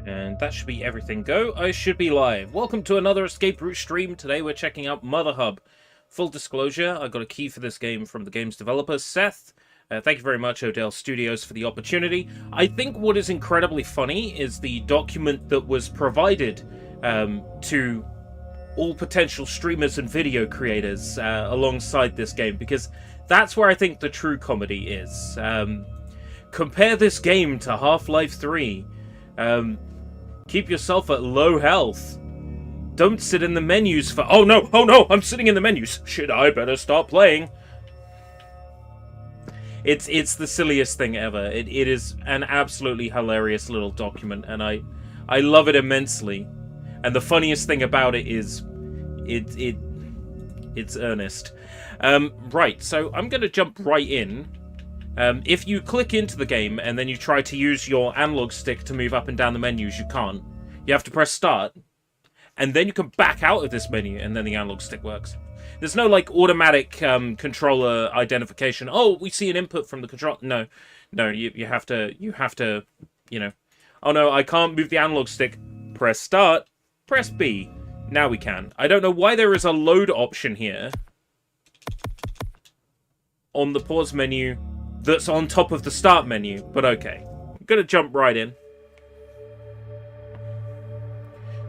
And that should be everything go. I should be live. Welcome to another Escape Route stream. Today we're checking out Mother Hub. Full disclosure, I got a key for this game from the game's developer, Seth. Thank you very much, ODale Studios, for the opportunity. I think what is incredibly funny is the document that was provided to all potential streamers and video creators alongside this game, because that's where I think the true comedy is. Compare this game to Half-Life 3. Keep yourself at low health. Don't sit in the menus for... Oh no, I'm sitting in the menus. Shit, I better start playing. It's the silliest thing ever. It is an absolutely hilarious little document, and I love it immensely. And the funniest thing about it is it's earnest. Right, so I'm going to jump right in. If you click into the game and then you try to use your analog stick to move up and down the menus, you can't. You have to press start, and then you can back out of this menu, and then the analog stick works. There's no, like, automatic controller identification. Oh, we see an input from the controller. No, you have to, you know. Oh no, I can't move the analog stick. Press start, press B. Now we can. I don't know why there is a load option here on the pause menu that's on top of the start menu, but okay. I'm gonna jump right in.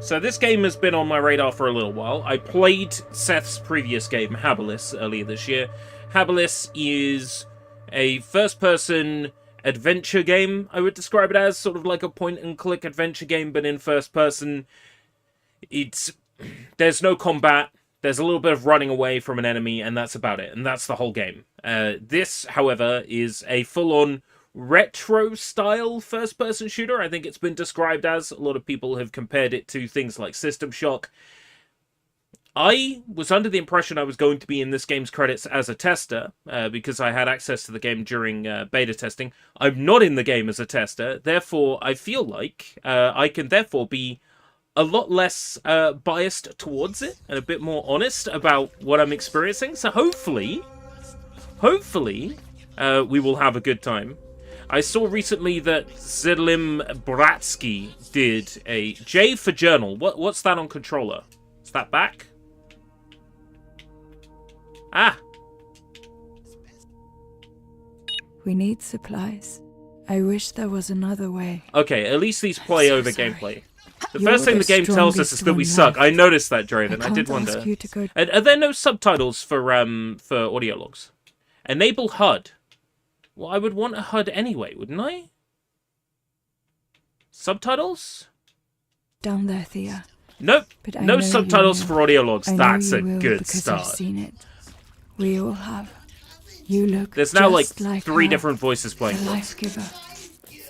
So this game has been on my radar for a little while. I played Seth's previous game, Habilis, earlier this year. Habilis is a first-person adventure game, I would describe it as. Sort of like a point-and-click adventure game, but in first-person. There's no combat. There's a little bit of running away from an enemy, and that's about it. And that's the whole game. This, however, is a full-on retro-style first-person shooter. I think it's been described as. A lot of people have compared it to things like System Shock. I was under the impression I was going to be in this game's credits as a tester, because I had access to the game during beta testing. I'm not in the game as a tester, therefore I feel like I can therefore be a lot less biased towards it, and a bit more honest about what I'm experiencing. So hopefully, we will have a good time. I saw recently that Zidlim Bratsky did a J for journal. What's that on controller? Is that back? Ah! We need supplies. I wish there was another way. Okay, at least these play over gameplay. The first thing the game tells us is that we suck. I noticed that, Draven. I did wonder. Are there no subtitles for audio logs? Enable HUD. Well, I would want a HUD anyway, wouldn't I? Subtitles? Down there, Thea. Nope. No subtitles for audio logs. That's a good start. I've seen it. We all have. You look. There's now like three three different voices playing. The life giver.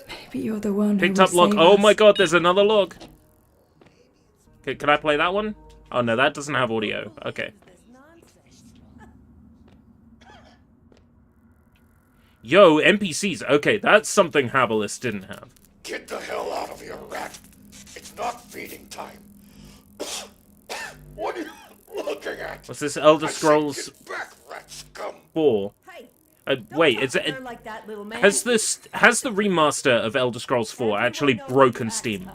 Maybe you're the one. Picked up log. Oh my god, there's another log. Okay, can I play that one? Oh no, that doesn't have audio. Okay. Yo, NPCs. Okay, that's something Habilis didn't have. Get the hell out of here, rat. It's not feeding time. What are you looking at? What's this, Elder Scrolls Get back, rat scum. 4? Wait, is it... Has the remaster of Elder Scrolls 4 actually broken Steam?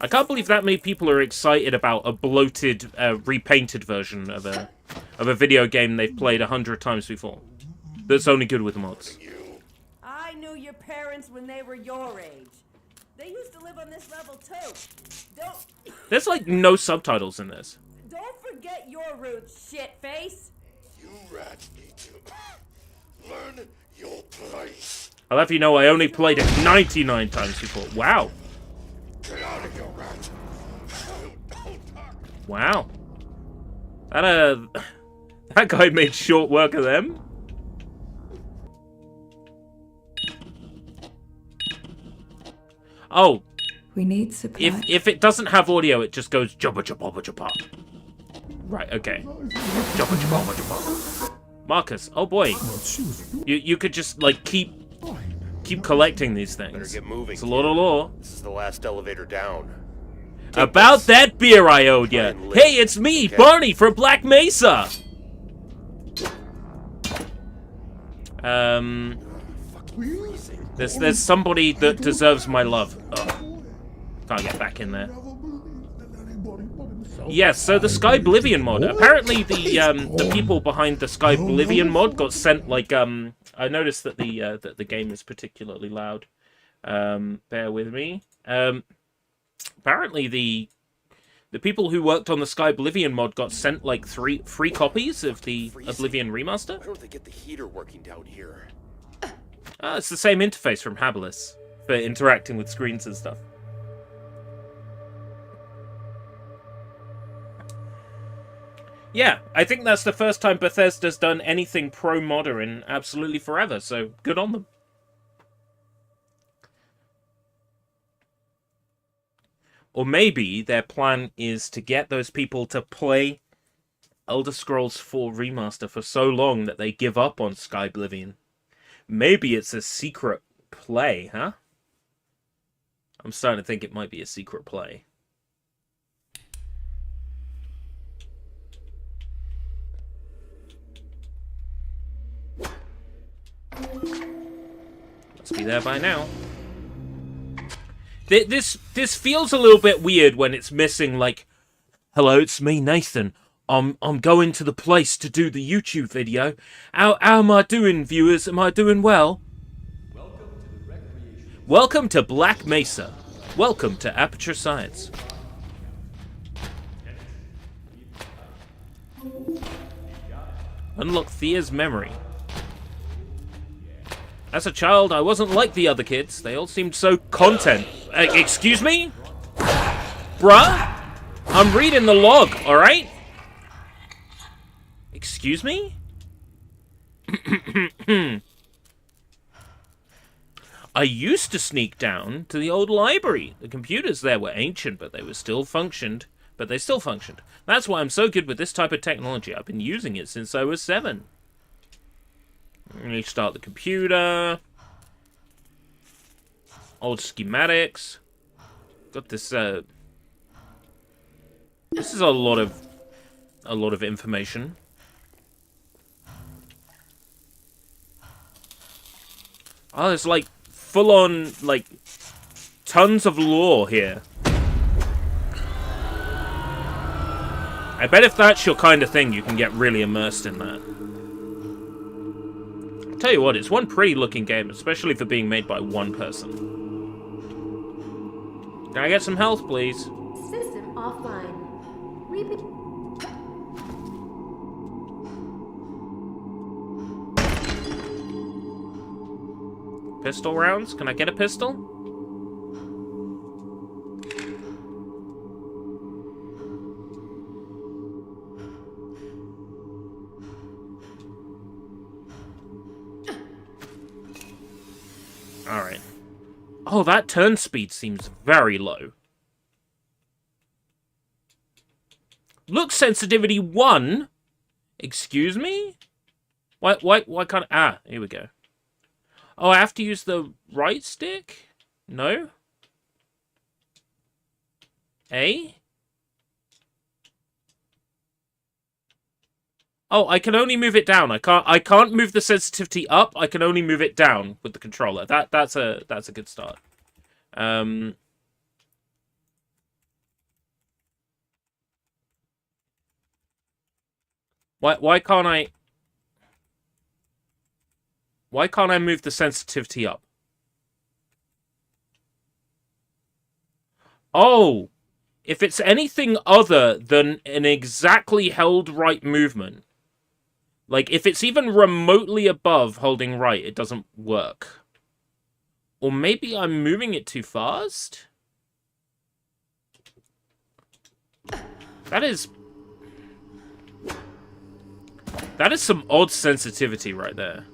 I can't believe that many people are excited about a bloated, repainted version of a video game they've played 100 times before. That's only good with mods. I knew your parents when they were your age. They used to live on this level too. There's like no subtitles in this. Don't forget your roots, shitface. You rats need to learn your place. I'll have you know I only played it 99 times before. Wow. Get out of here, rat. Wow. That guy made short work of them. Oh. We need supplies. If it doesn't have audio, it just goes jabba jabba jabba. Right, okay. Jabba jabba jabba. Marcus, oh boy. You could just like keep collecting these things. Better get moving. It's a lot of lore. This is the last elevator down. About that beer I owed ya. Hey, it's me, Barney from Black Mesa. There's somebody that deserves my love. Ugh. Can't get back in there. Yes, so the Skyblivion mod. Apparently the people behind the Skyblivion mod got sent, like, I noticed that the game is particularly loud. Bear with me. Apparently the people who worked on the Skyblivion mod got sent, like, 3 free copies of the Oblivion remaster. Why don't they get the heater working down here? It's the same interface from Habilis for interacting with screens and stuff. Yeah, I think that's the first time Bethesda's done anything pro-modder in absolutely forever, so good on them. Or maybe their plan is to get those people to play Elder Scrolls 4 Remaster for so long that they give up on Skyblivion. Maybe it's a secret play, huh? I'm starting to think it might be a secret play. Must be there by now. This feels a little bit weird when it's missing, like, hello, it's me, Nathan. I'm going to the place to do the YouTube video. How am I doing, viewers? Am I doing well? Welcome to Black Mesa. Welcome to Aperture Science. Unlock Thea's memory. As a child, I wasn't like the other kids. They all seemed so content. Excuse me? Bruh? I'm reading the log, alright? Excuse me? I used to sneak down to the old library. The computers there were ancient, but they still functioned. That's why I'm so good with this type of technology. I've been using it since I was 7. Restart the computer. Old schematics. Got this. This is a lot of information. Oh, there's like full-on, like, tons of lore here. I bet if that's your kind of thing, you can get really immersed in that. Tell you what, it's one pretty looking game, especially for being made by one person. Can I get some health, please? System offline. Repeat. Pistol rounds? Can I get a pistol? Alright. Oh, that turn speed seems very low. Look sensitivity 1? Excuse me? Why can't... Ah, here we go. Oh, I have to use the right stick? No? A? Oh, I can only move it down. I can't move the sensitivity up. I can only move it down with the controller. That's a good start. Why can't I move the sensitivity up? Oh, if it's anything other than an exactly held right movement, like if it's even remotely above holding right, it doesn't work. Or maybe I'm moving it too fast? That is some odd sensitivity right there.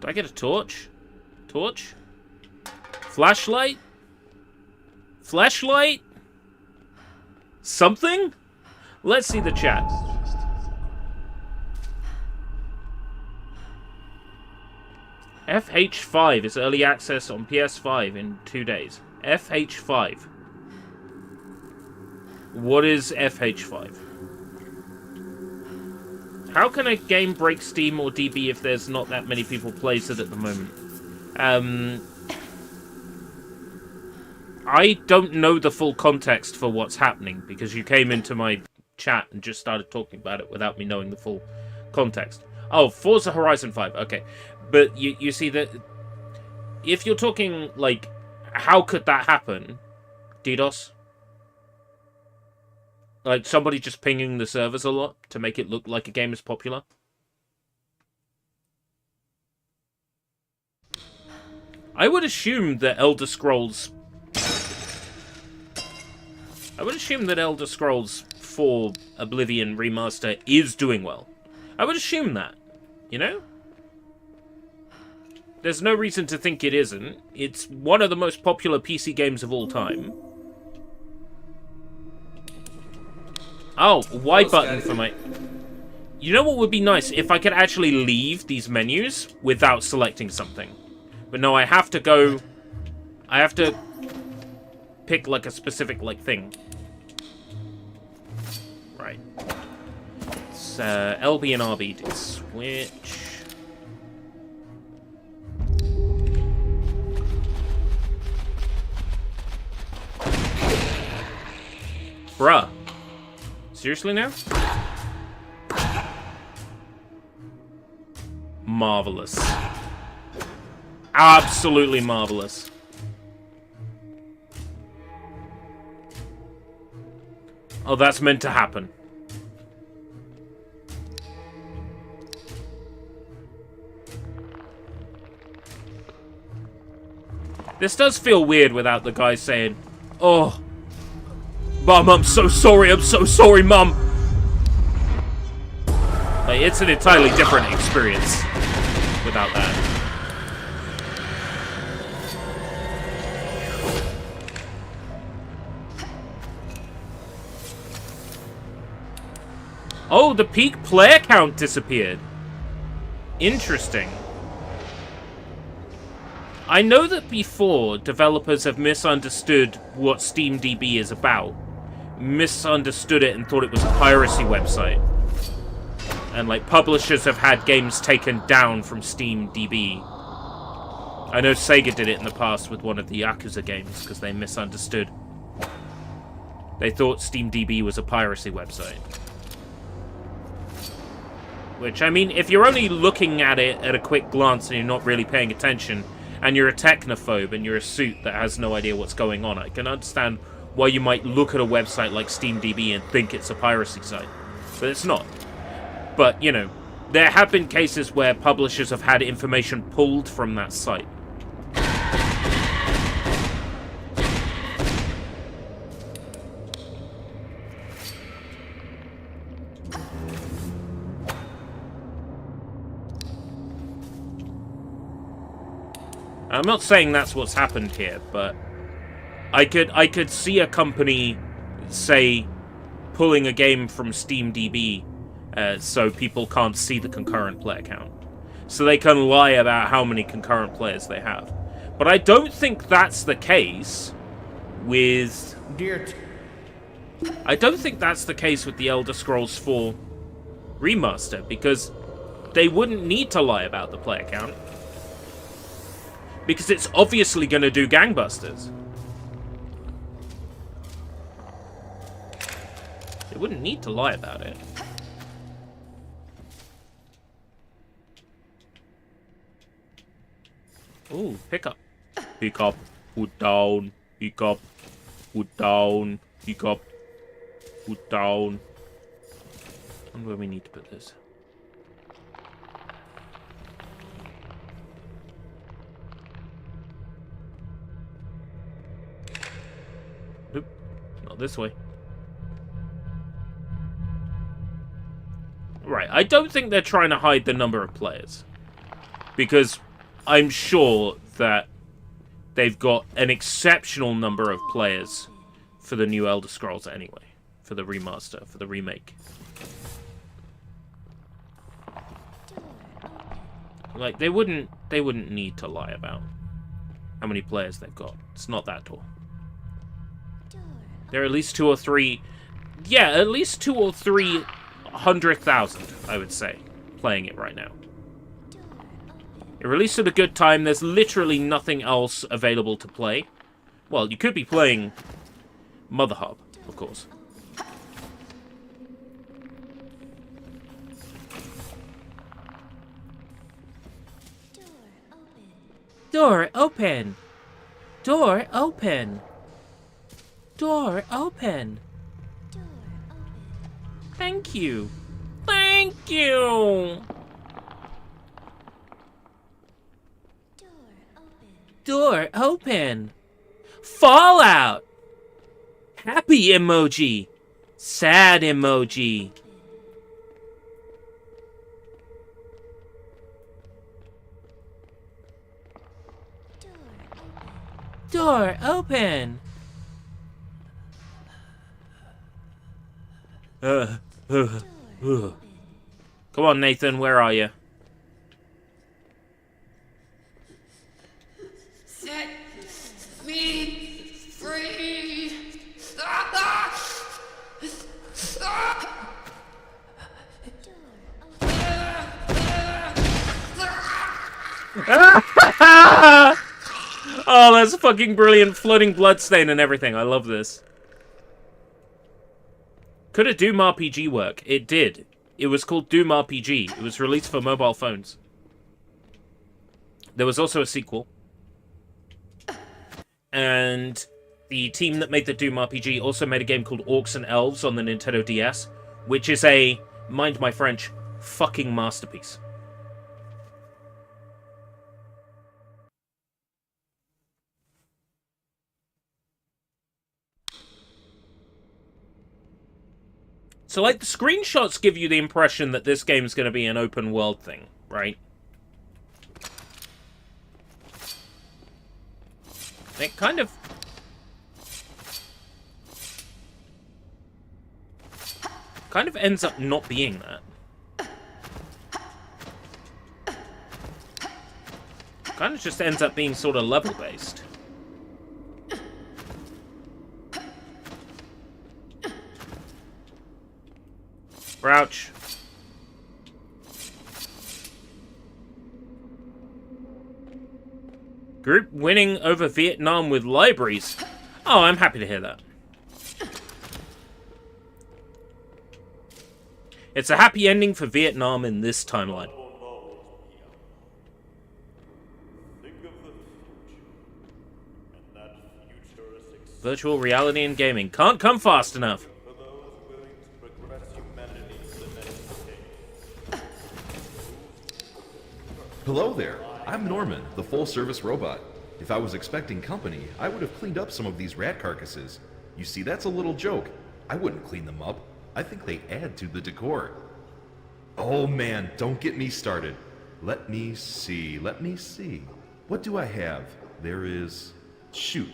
Do I get a torch? Torch? Flashlight? Flashlight? Something? Let's see the chat. FH5 is early access on PS5 in 2 days. FH5. What is FH5? How can a game break Steam or DB if there's not that many people plays it at the moment? I don't know the full context for what's happening, because you came into my chat and just started talking about it without me knowing the full context. Oh, Forza Horizon 5, okay. But you see that if you're talking, like, how could that happen? DDoS? Like, somebody just pinging the servers a lot to make it look like a game is popular? I would assume that Elder Scrolls 4 Oblivion Remaster is doing well. I would assume that, you know? There's no reason to think it isn't. It's one of the most popular PC games of all time. Oh, Y button for my... You know what would be nice? If I could actually leave these menus without selecting something. But no, I have to go... I have to pick, like, a specific, like, thing. Right. It's LB and RB to switch. Bruh. Seriously now? Marvelous. Absolutely marvelous. Oh, that's meant to happen. This does feel weird without the guy saying, "Oh, Mum, I'm so sorry, Mum." Like, it's an entirely different experience without that. Oh, the peak player count disappeared. Interesting. I know that before, developers have misunderstood what SteamDB is about. Misunderstood it and thought it was a piracy website. And, like, publishers have had games taken down from SteamDB. I know Sega did it in the past with one of the Yakuza games, because they misunderstood. They thought SteamDB was a piracy website. Which, I mean, if you're only looking at it at a quick glance and you're not really paying attention, and you're a technophobe and you're a suit that has no idea what's going on, I can understand why you might look at a website like SteamDB and think it's a piracy site. But it's not. But, you know, there have been cases where publishers have had information pulled from that site. I'm not saying that's what's happened here, but I could see a company, say, pulling a game from SteamDB so people can't see the concurrent player count. So they can lie about how many concurrent players they have. But I don't think that's the case with... I don't think that's the case with the Elder Scrolls 4 Remaster, because they wouldn't need to lie about the player count. Because it's obviously going to do gangbusters. They wouldn't need to lie about it. Ooh, pick up. Pick up. Put down. Pick up. Put down. Pick up. Put down. I wonder where we need to put this. Nope. Not this way. Right, I don't think they're trying to hide the number of players. Because I'm sure that they've got an exceptional number of players for the new Elder Scrolls anyway. For the remaster, for the remake. Like, they wouldn't need to lie about how many players they've got. It's not that tall. There are at least 2 or 3... Yeah, at least 2 or 3 100,000, I would say, playing it right now. It released at a good time. There's literally nothing else available to play. Well, you could be playing Mother Hub, of course. Door open. Door open. Door open. Thank you. Thank you. Door open. Fallout. Happy emoji. Sad emoji. Door open. Come on, Nathan, where are you? Set me free! Oh, that's fucking brilliant. Floating bloodstain and everything. I love this. Could a Doom RPG work? It did. It was called Doom RPG. It was released for mobile phones. There was also a sequel. And the team that made the Doom RPG also made a game called Orcs and Elves on the Nintendo DS, which is a, mind my French, fucking masterpiece. So, like, the screenshots give you the impression that this game is going to be an open world thing, right? It kind of ends up not being that. Kind of just ends up being sort of level-based. Crouch. Group winning over Vietnam with libraries. Oh, I'm happy to hear that. It's a happy ending for Vietnam in this timeline. Virtual reality and gaming can't come fast enough. Hello there, I'm Norman, the full-service robot. If I was expecting company, I would have cleaned up some of these rat carcasses. You see, that's a little joke. I wouldn't clean them up. I think they add to the decor. Oh man, don't get me started. Let me see. What do I have? There is... Shoot,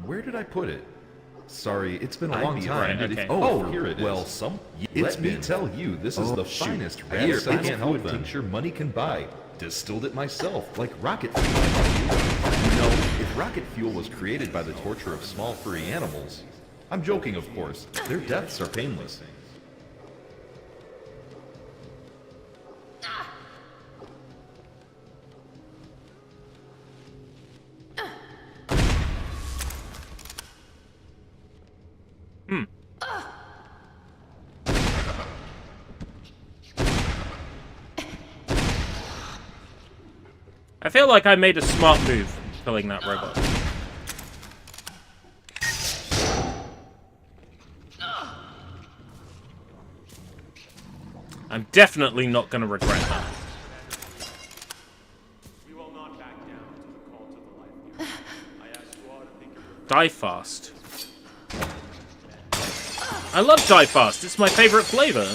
where did I put it? Sorry, it's been a long time. Right, okay. Oh, here it is. well, let me tell you, this is the finest rat science food tincture money can buy. Distilled it myself, like rocket fuel. You know, if rocket fuel was created by the torture of small furry animals... I'm joking, of course. Their deaths are painless. I feel like I made a smart move killing that robot. I'm definitely not going to regret that. We will not back down to the call to the life. I ask you all to think of Die fast. I love Die Fast. It's my favorite flavor.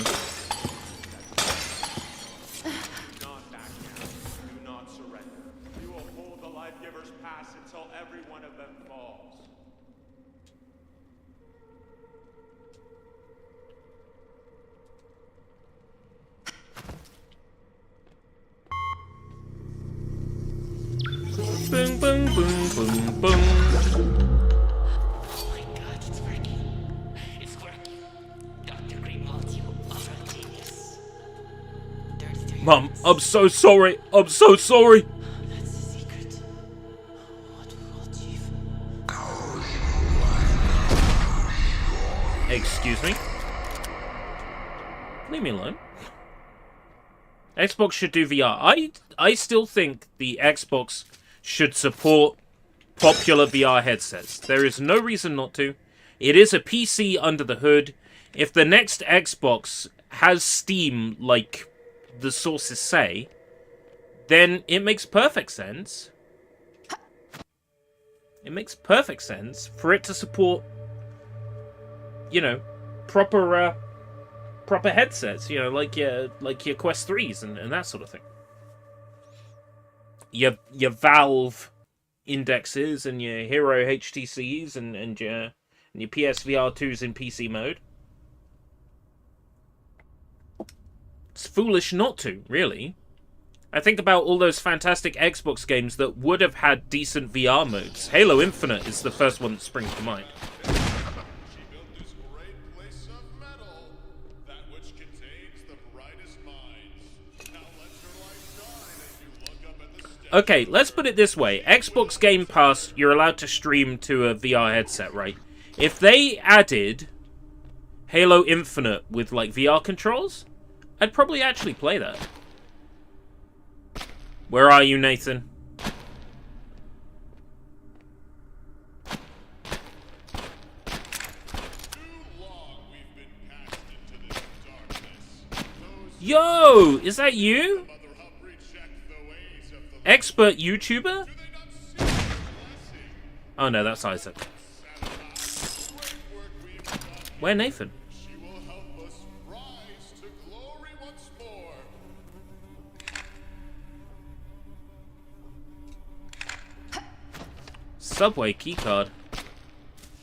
Boom, boom, boom, boom, boom. Oh my god, it's working. It's working. Dr. Greenwald, you will utterly Mum, I'm so sorry. I'm so sorry. That's the secret. What will achieve? Excuse me? Leave me alone. Xbox should do VR. I still think the Xbox should support popular VR headsets. There is no reason not to. It is a PC under the hood. If the next Xbox has Steam, like the sources say, then it makes perfect sense. It makes perfect sense for it to support, you know, proper headsets, you know, like your Quest 3s and that sort of thing. Your Valve indexes and your Hero HTCs and your PSVR 2s in PC mode. It's foolish not to, really. I think about all those fantastic Xbox games that would have had decent VR modes. Halo Infinite is the first one that springs to mind. She built this great place of metal, that which contains the brightest minds. Now let your light shine as you look up at the stage. Okay, let's put it this way. Xbox Game Pass, you're allowed to stream to a VR headset, right? If they added Halo Infinite with, like, VR controls, I'd probably actually play that. Where are you, Nathan? Yo, is that you? Expert YouTuber? Oh no, that's Isaac. Where Nathan? She will help us rise to glory once more. Subway keycard.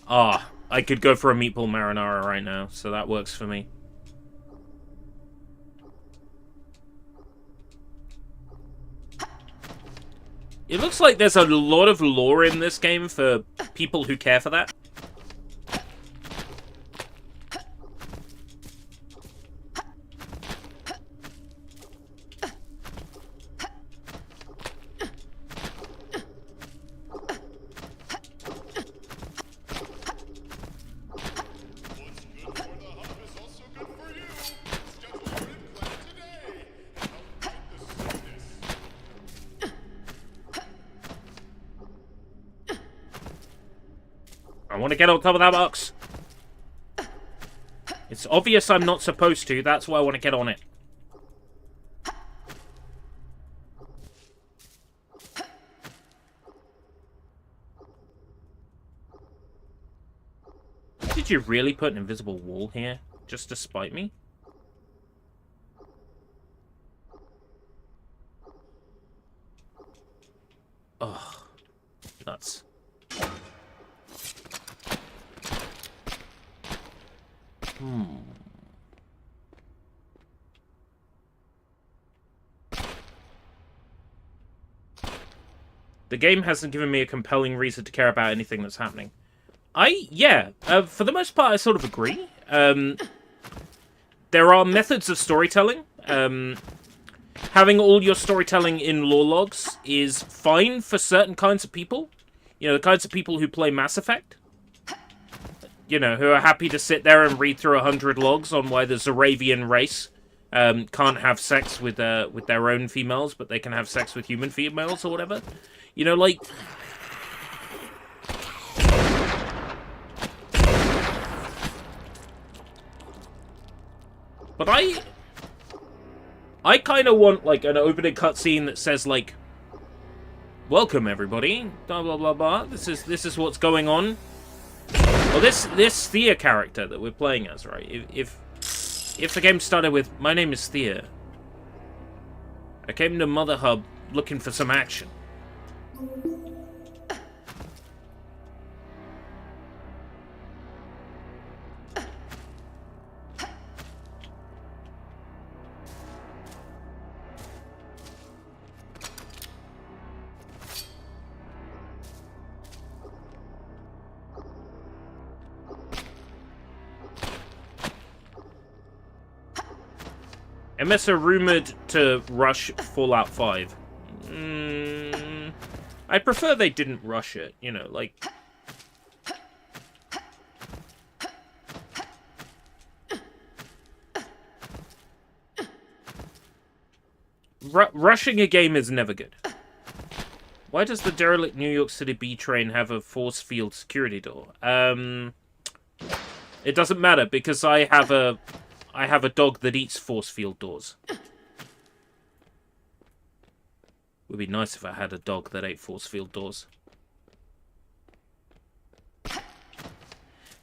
Ah, I could go for a meatball marinara right now, so that works for me. It looks like there's a lot of lore in this game for people who care for that. I want to get on top of that box. It's obvious I'm not supposed to, that's why I want to get on it. Did you really put an invisible wall here, just to spite me? Ugh. Nuts. The game hasn't given me a compelling reason to care about anything that's happening. For the most part, I sort of agree. There are methods of storytelling. Having all your storytelling in lore logs is fine for certain kinds of people. You know, the kinds of people who play Mass Effect. You know, who are happy to sit there and read through 100 logs on why the Zoravian race can't have sex with their own females, but they can have sex with human females or whatever. You know, like... But I kind of want, like, an opening cutscene that says, like, welcome, everybody, blah, blah, blah, blah. This is what's going on. Well, this Thea character that we're playing as, right? If the game started with, my name is Thea. I came to Mother Hub looking for some action. MS are rumored to rush Fallout 5. I prefer they didn't rush it, you know, like... rushing a game is never good. Why does the derelict New York City B train have a force field security door? It doesn't matter because I have a dog that eats force field doors. Would be nice if I had a dog that ate force field doors.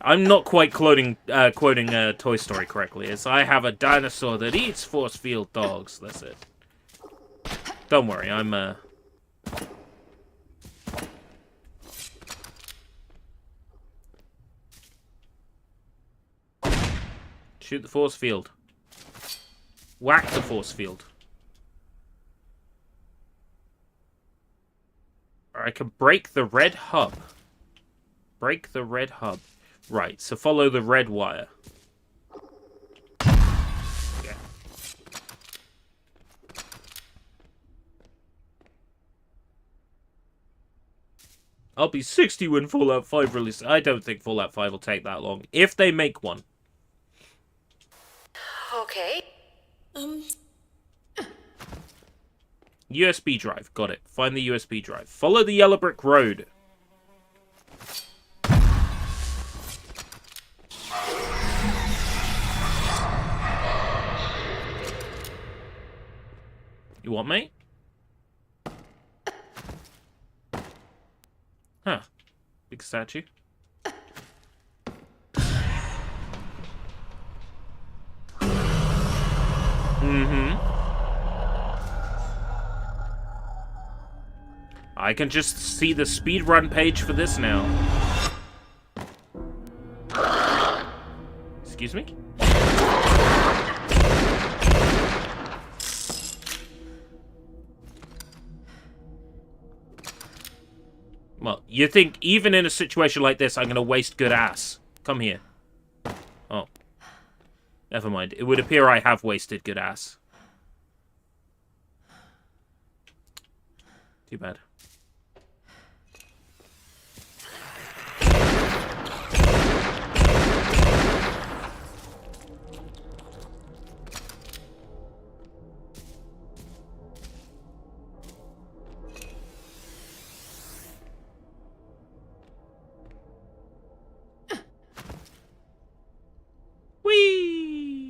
I'm not quite quoting Toy Story correctly. It's I have a dinosaur that eats force field dogs. That's it. Don't worry, I'm shoot the force field. Whack the force field. I can break the red hub. Break the red hub. Right, so follow the red wire. Yeah. I'll be 60 when Fallout 5 releases. I don't think Fallout 5 will take that long. If they make one. Okay. USB drive. Got it. Find the USB drive. Follow the yellow brick road. You want me? Huh. Big statue. I can just see the speedrun page for this now. Excuse me? Well, you think even in a situation like this I'm going to waste good ass? Come here. Oh. Never mind. It would appear I have wasted good ass. Too bad. Whee!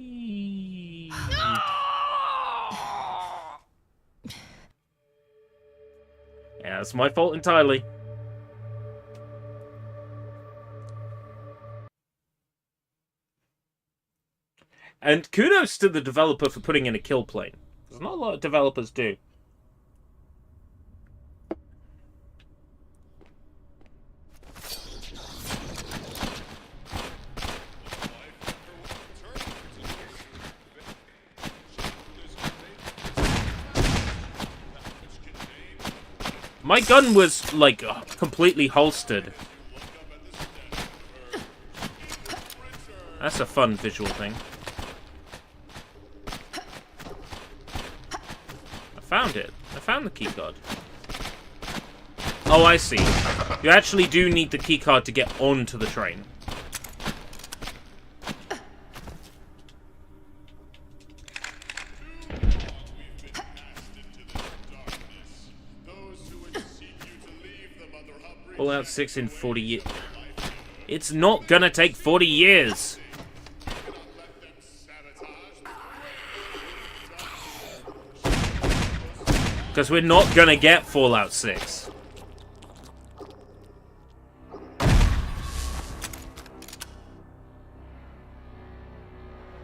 Yeah, it's my fault entirely. And kudos to the developer for putting in a kill plane. Because not a lot of developers do. My gun was, like, completely holstered. That's a fun visual thing. I found it. I found the keycard. Oh, I see. You actually do need the keycard to get onto the train. Fallout 6 in 40 years. It's not gonna take 40 years. Because we're not gonna get Fallout 6.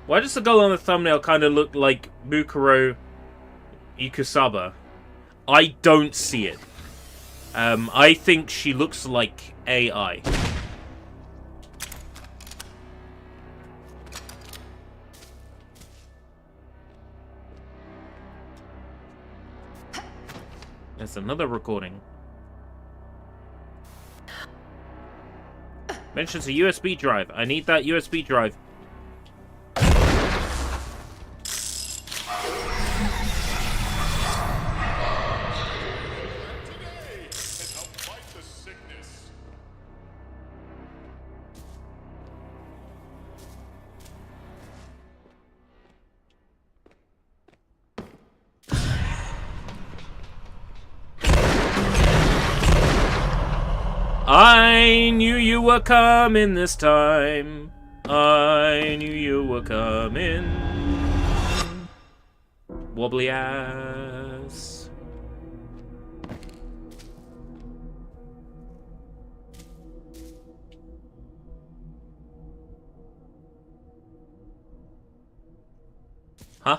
Why does the girl on the thumbnail kind of look like Mukuro Ikusaba? I don't see it. I think she looks like AI. There's another recording. Mentions a USB drive. I need that USB drive. I knew you were coming this time. I knew you were coming. Wobbly ass. Huh?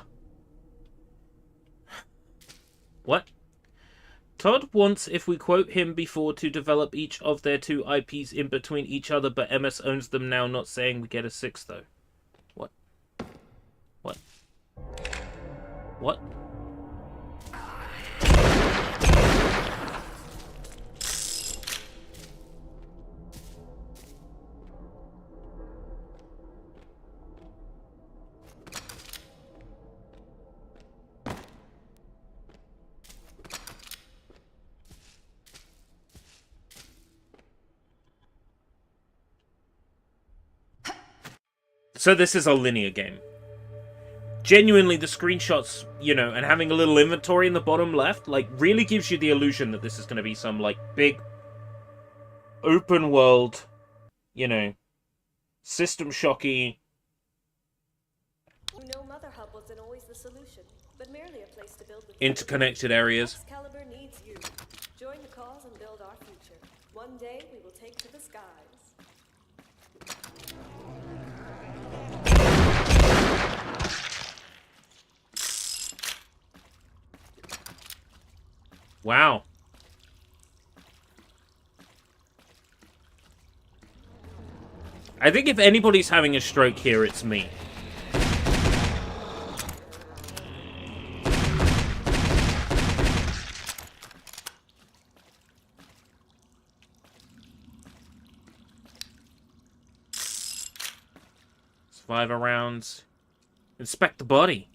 What? Todd wants if we quote him before to develop each of their two IPs in between each other, but MS owns them now, not saying we get a sixth, though. What? What? What? So this is a linear game. Genuinely, the screenshots, you know, and having a little inventory in the bottom left, like, really gives you the illusion that this is going to be some, like, big, open world, you know, system shocky. You know, Mother Hub wasn't always the solution, but merely a place to build the Interconnected areas. Excalibur needs you. Join the cause and build our future. One day we will take to the skies. Wow. I think if anybody's having a stroke here, it's me. Survivor rounds. Inspect the body.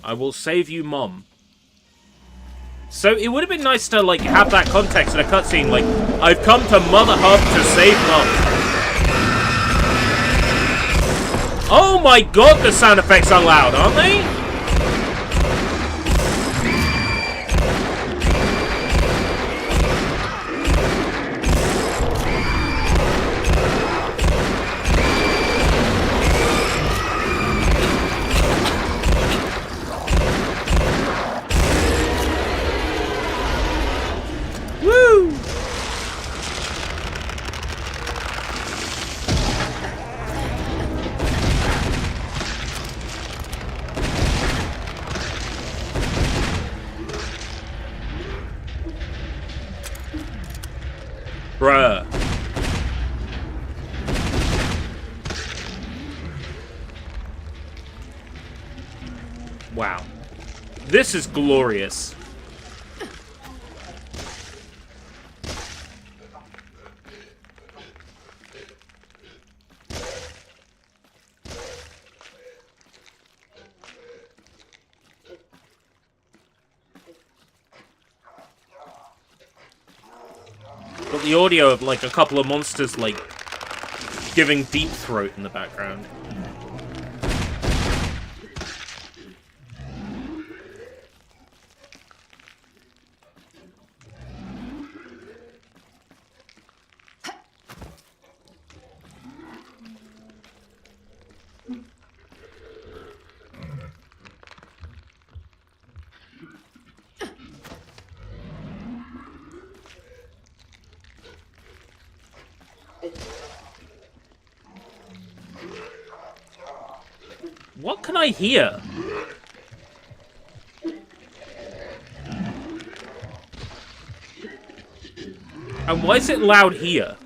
I will save you, Mom. So it would have been nice to, like, have that context in a cutscene, like, I've come to Mother Hub to save Mom. Oh my god, the sound effects are loud, aren't they? Bruh. Wow. This is glorious. Got the audio of, like, a couple of monsters, like, giving deep throat in the background. What can I hear? And why is it loud here?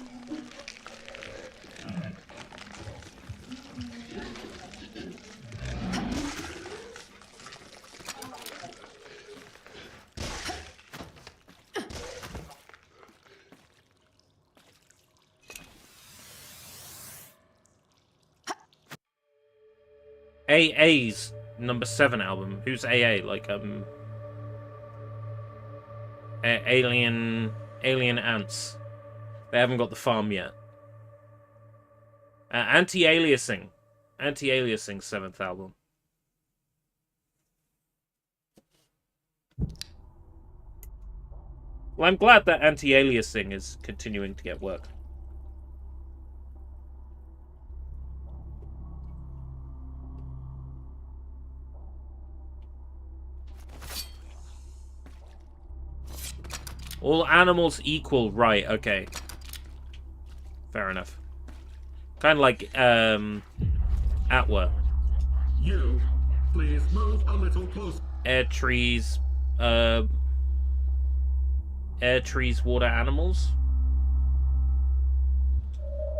AA's #7 album. Who's AA? Like, Alien Ants. They haven't got the farm yet. Anti-Aliasing. Anti-Aliasing 7th album. Well, I'm glad that anti-aliasing is continuing to get work. All animals equal, right, okay. Fair enough. Kind of like, Atwa. You, please move a little closer. Air trees, water animals.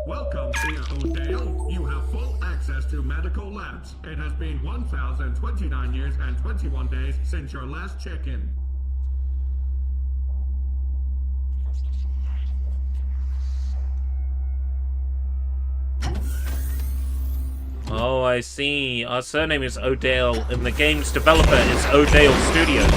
Welcome, dear ODale. You have full access to medical labs. It has been 1,029 years and 21 days since your last check-in. Oh, I see. Our surname is ODale, and the game's developer is ODale Studios.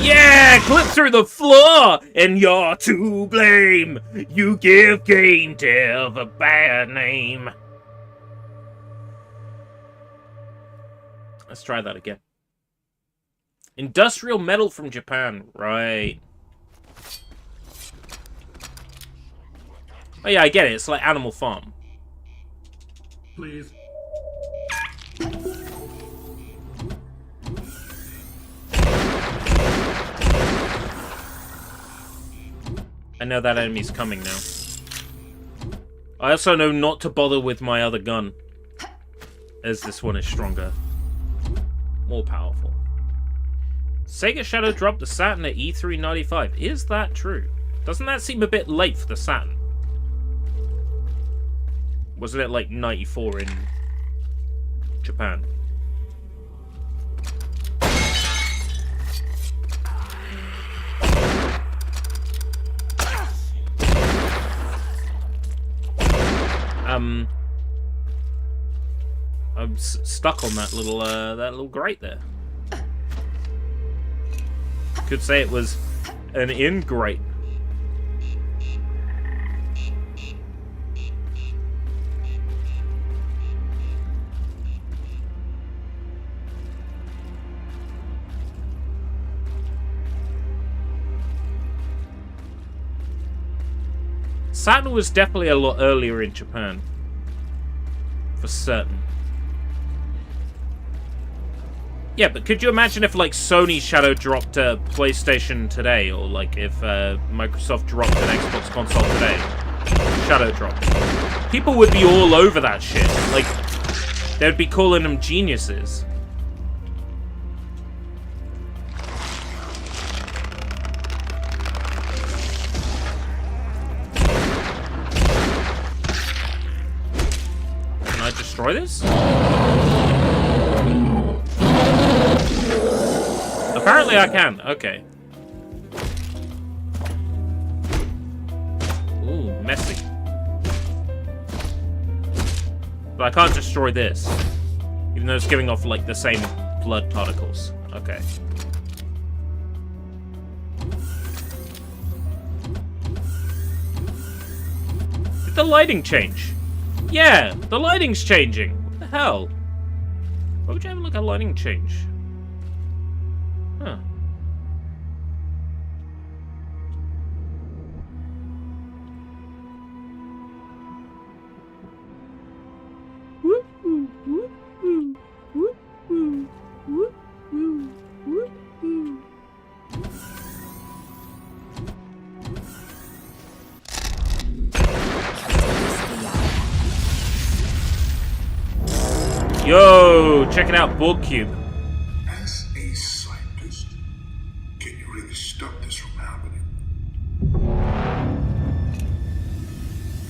Yeah! Clip through the floor! And you're to blame! You give Game Dev a bad name. Let's try that again. Industrial metal from Japan. Right. Oh yeah, I get it. It's like Animal Farm. Please. I know that enemy's coming now. I also know not to bother with my other gun, as this one is stronger. More powerful. Sega Shadow dropped the Saturn at E3 95. Is that true? Doesn't that seem a bit late for the Saturn? Wasn't it like 94 in Japan? I'm stuck on that little grate there. Could say it was an in-grate. Saturn was definitely a lot earlier in Japan. For certain. Yeah, but could you imagine if, like, Sony Shadow dropped a PlayStation today? Or, like, if Microsoft dropped an Xbox console today? Shadow dropped. People would be all over that shit. Like, they'd be calling them geniuses. Can I destroy this? Apparently I can. Okay. Ooh, messy. But I can't destroy this. Even though it's giving off, like, the same blood particles. Okay. Did the lighting change? Yeah, the lighting's changing. What the hell? Why would you have, like, a lighting change? Huh. Yo, check it out, Borg Cube. As a scientist, can you really stop this from happening?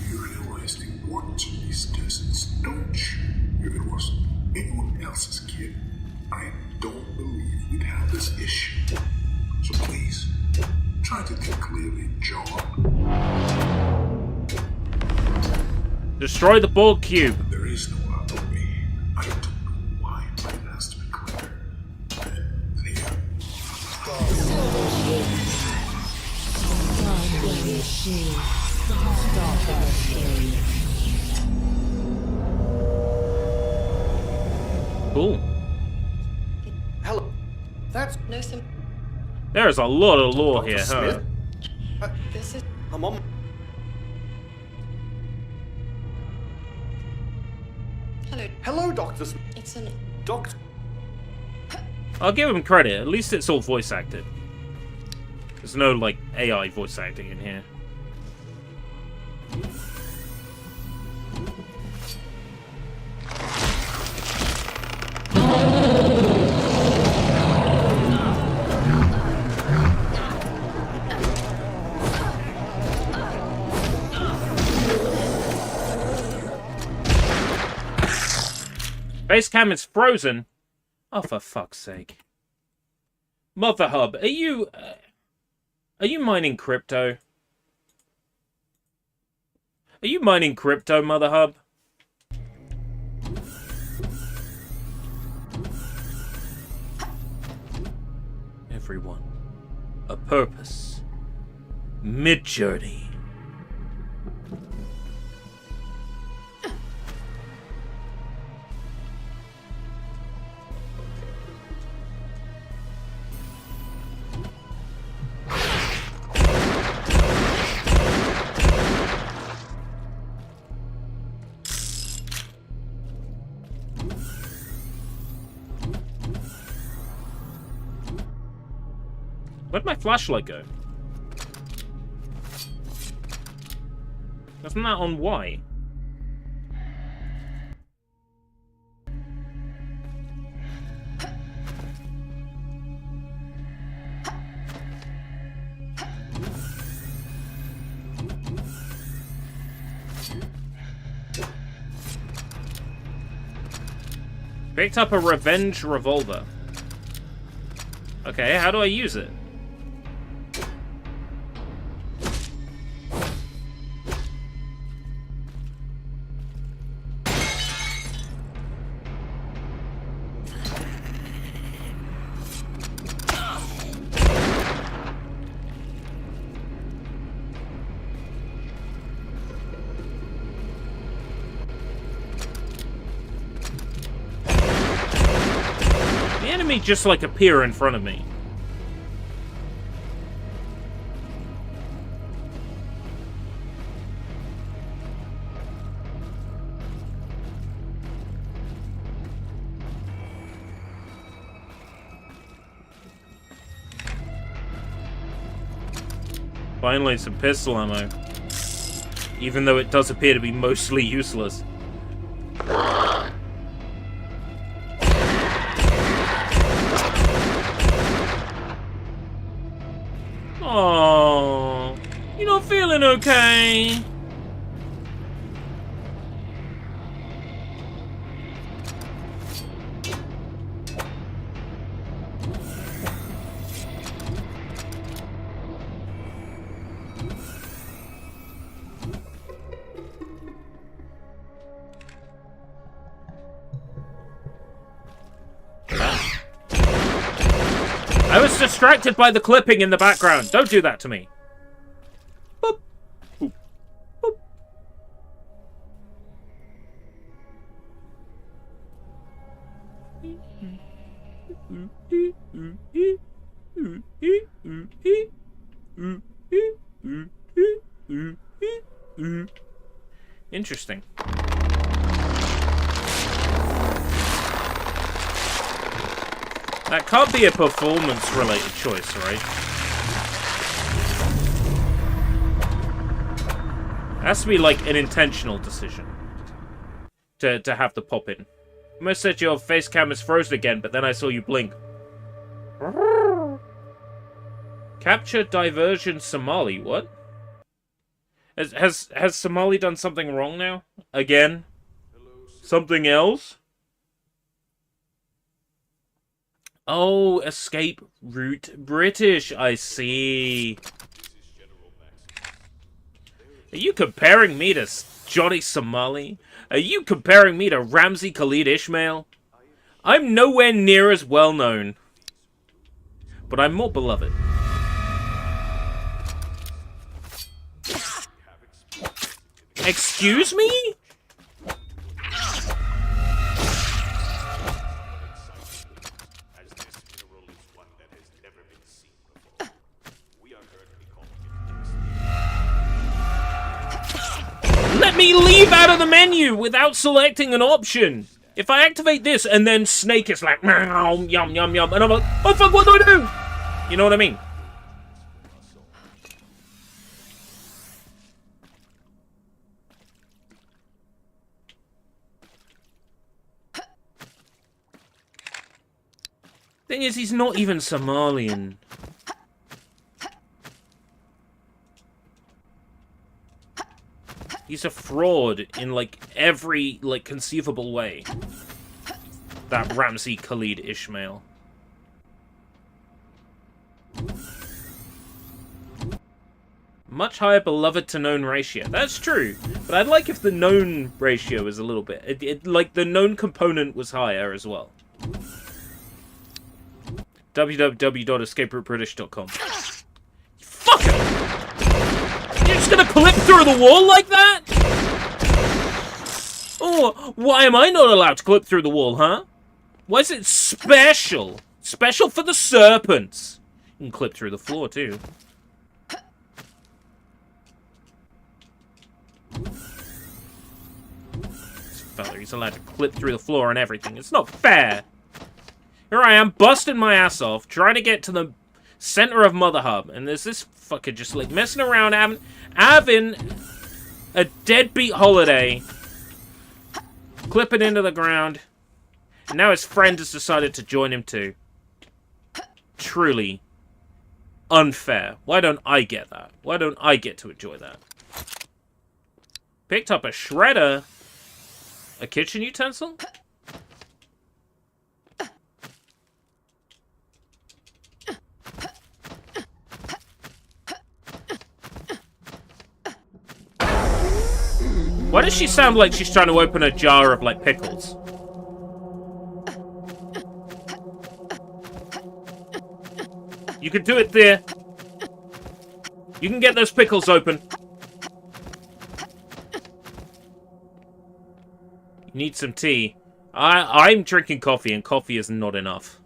You realize the importance of these tests, don't you? If it was anyone else's kid, I don't believe we'd have this issue. So please, try to think clearly, John. Destroy the Borg Cube. There is no other way. I don't know why, but it has to be clear. There. Cool. Hello. That's No sim. There's a lot of lore Dr. here, huh? Smith? This is. I'm on. Hello. Hello, Dr. Smith. It's an. Doctor. I'll give him credit. At least it's all voice acted. There's no, like, AI voice acting in here. Base cam is frozen. Oh, for fuck's sake. Mother Hub, are you mining crypto? Are you mining crypto, Mother Hub? Everyone, a purpose. Mid-journey. Where'd my flashlight go? Wasn't that on Y? Picked up a revenge revolver. Okay, how do I use it? The enemy just like appear in front of me. Finally, some pistol ammo. Even though it does appear to be mostly useless. Oh, you not feeling okay? I was distracted by the clipping in the background. Don't do that to me. Boop. Boop. Boop. Interesting. That can't be a performance-related choice, right? It has to be like an intentional decision to have the pop in. I almost said your face cam is frozen again, but then I saw you blink. Capture diversion Somali. What? Has Somali done something wrong now? Again? Something else? Oh, escape route British, I see. Are you comparing me to Johnny Somali? Are you comparing me to Ramsey Khalid Ismail? I'm nowhere near as well known. But I'm more beloved. Excuse me? out of the menu without selecting an option. If I activate this and then Snake is like, yum, yum, yum, and I'm like, oh fuck, what do I do? You know what I mean? Thing is, he's not even Somalian. He's a fraud in, like, every, like, conceivable way. That Ramsey Khalid Ishmael. Much higher beloved to known ratio. That's true. But I'd like if the known ratio was a little bit... like, the known component was higher as well. www.escaperoutebritish.com. Fucker! You're just gonna clip through the wall like that? Oh, why am I not allowed to clip through the wall, huh? Why is it special? Special for the serpents. You can clip through the floor, too. This fella, he's allowed to clip through the floor and everything. It's not fair. Here I am, busting my ass off, trying to get to the center of Mother Hub, and there's this fucker just, like, messing around, having a deadbeat holiday, clipping into the ground, and now his friend has decided to join him too. Truly unfair. Why don't I get that? Why don't I get to enjoy that? Picked up a shredder. A kitchen utensil? Why does she sound like she's trying to open a jar of, like, pickles? You can do it there. You can get those pickles open. You need some tea. I'm drinking coffee, and coffee is not enough.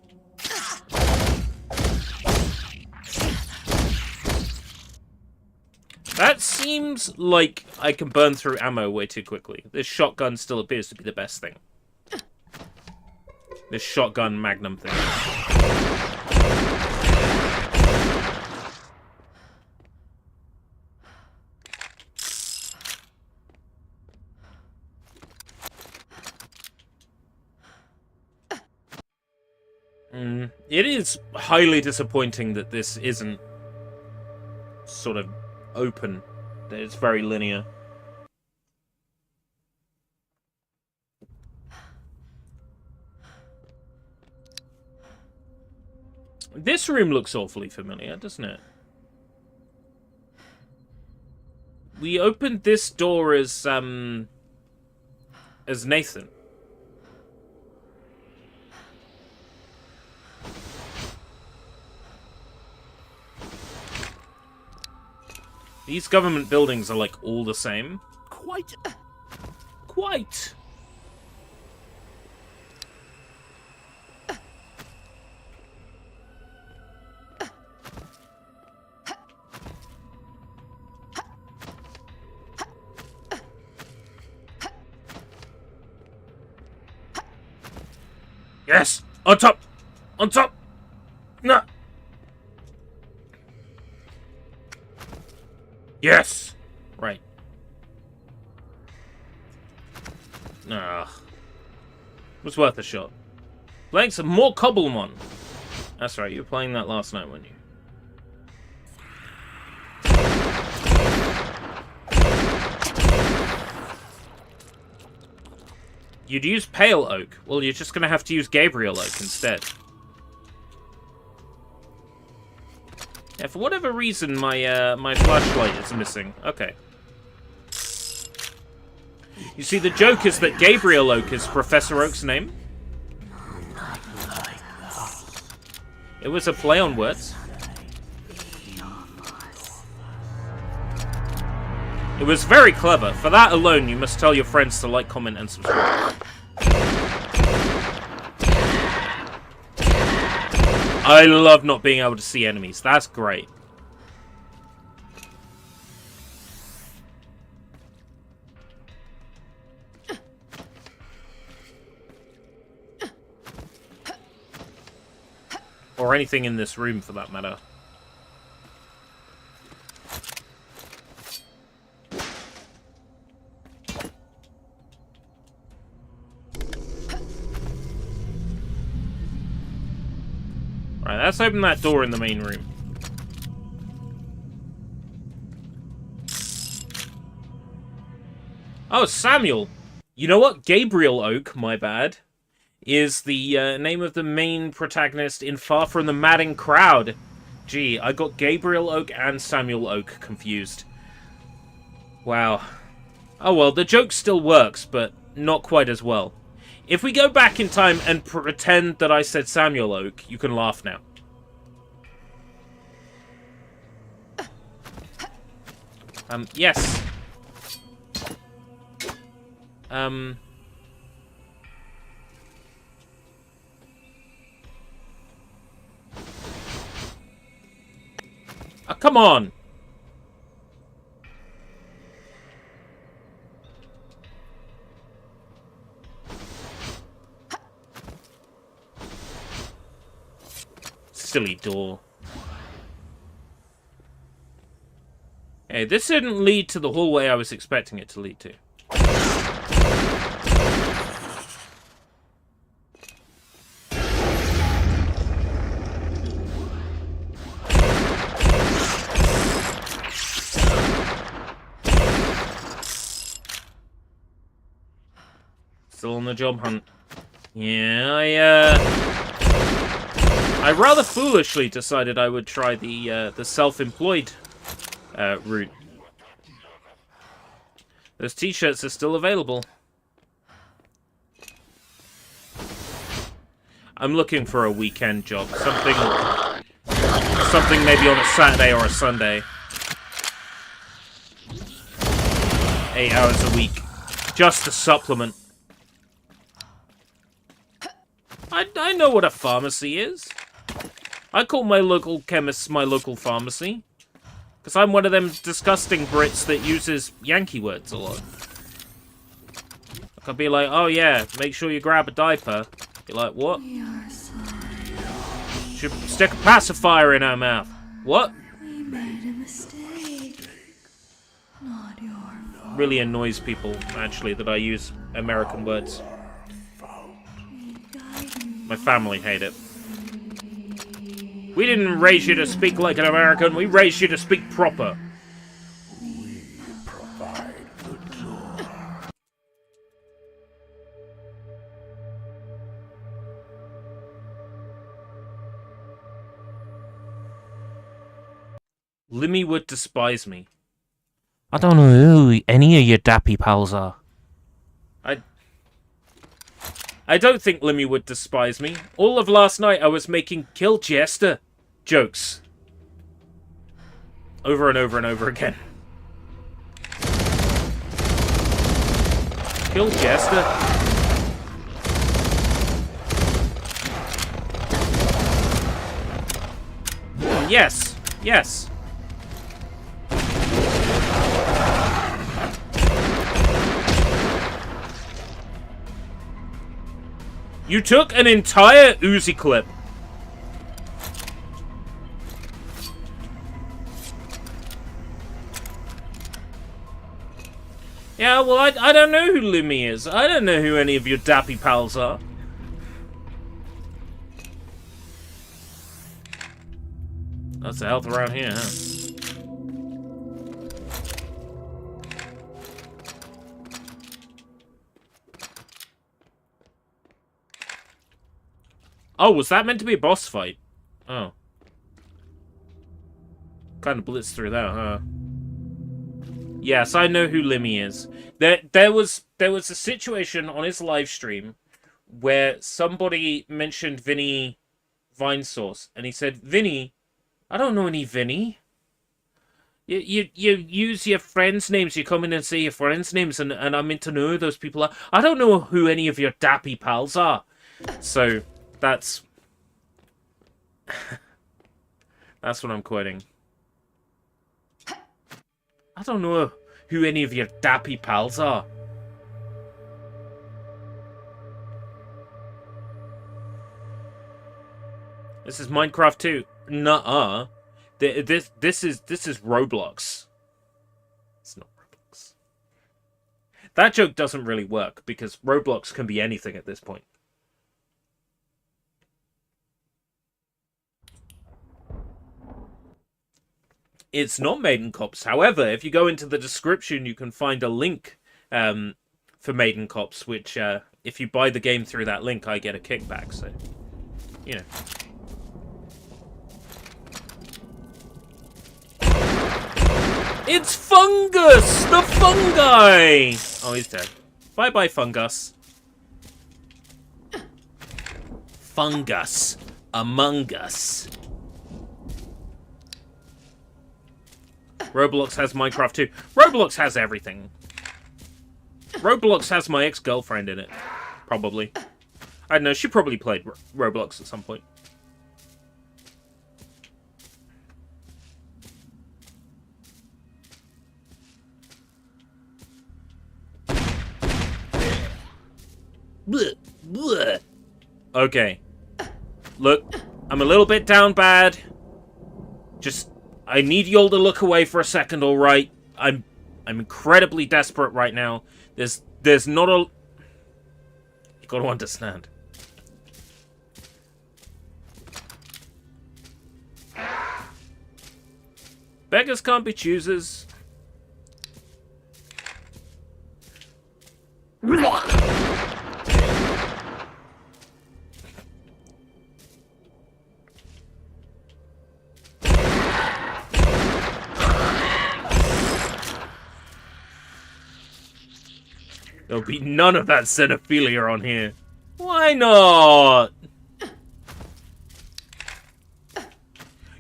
That seems like I can burn through ammo way too quickly. This shotgun still appears to be the best thing. This shotgun magnum thing. It is highly disappointing that this isn't sort of open. It's very linear. This room looks awfully familiar, doesn't it? We opened this door as Nathan. These government buildings are, like, all the same. Quite. Yes! On top! On top! No! Yes! Right. Ugh. Was worth a shot. Playing some more Cobblemon. That's right, you were playing that last night, weren't you? You'd use Pale Oak. Well, you're just gonna have to use Gabriel Oak instead. Yeah, for whatever reason, my flashlight is missing. Okay. You see, the joke is that Gabriel Oak is Professor Oak's name. It was a play on words. It was very clever. For that alone, you must tell your friends to like, comment, and subscribe. I love not being able to see enemies. That's great. Or anything in this room, for that matter. Right, let's open that door in the main room. Oh, Samuel! You know what? Gabriel Oak, my bad, is the name of the main protagonist in Far From the Madding Crowd. Gee, I got Gabriel Oak and Samuel Oak confused. Wow. Oh well, the joke still works, but not quite as well. If we go back in time and pretend that I said Samuel Oak, you can laugh now. Yes. Oh, come on! Silly door. Hey, this didn't lead to the hallway I was expecting it to lead to. Still on the job hunt. Yeah, I rather foolishly decided I would try the self-employed route. Those t-shirts are still available. I'm looking for a weekend job. Something maybe on a Saturday or a Sunday. 8 hours a week. Just a supplement. I know what a pharmacy is. I call my local chemist my local pharmacy. Because I'm one of them disgusting Brits that uses Yankee words a lot. I could be like, oh yeah, make sure you grab a diaper. Be like, what? Should stick a pacifier in her mouth. What? We made a mistake. Not your fault. Really annoys people, actually, that I use American words. My family hate it. We didn't raise you to speak like an American, we raised you to speak proper. We provide the door. Limmy would despise me. I don't know who any of your dappy pals are. I don't think Limmy would despise me. All of last night I was making Kill Jester jokes. Over and over and over again. Kill Jester. Yes. Yes. You took an entire Uzi clip. Yeah, well, I don't know who Limmy is. I don't know who any of your dappy pals are. That's the health around here, huh? Oh, was that meant to be a boss fight? Oh. Kind of blitzed through that, huh? Yes, I know who Limmy is. There was a situation on his live stream where somebody mentioned Vinny Vinesauce, and he said, Vinny, I don't know any Vinny. You use your friends' names, you come in and say your friends' names, and I'm meant to know who those people are. I don't know who any of your dappy pals are. So... That's what I'm quoting. I don't know who any of your dappy pals are. This is Minecraft 2. Nuh-uh. This is Roblox. It's not Roblox. That joke doesn't really work because Roblox can be anything at this point. It's not Maiden Cops. However, if you go into the description, you can find a link for Maiden Cops, which if you buy the game through that link, I get a kickback. So, you know. It's Fungus! The fungi! Oh, he's dead. Bye-bye, Fungus. Fungus. Among Us. Roblox has Minecraft too. Roblox has everything. Roblox has my ex-girlfriend in it. Probably. I don't know, she probably played Roblox at some point. Blech, blech. Okay. Look, I'm a little bit down bad. Just, I need y'all to look away for a second, alright? I'm incredibly desperate right now. There's not a... You gotta understand. Beggars can't be choosers. There'll be none of that xenophilia on here. Why not?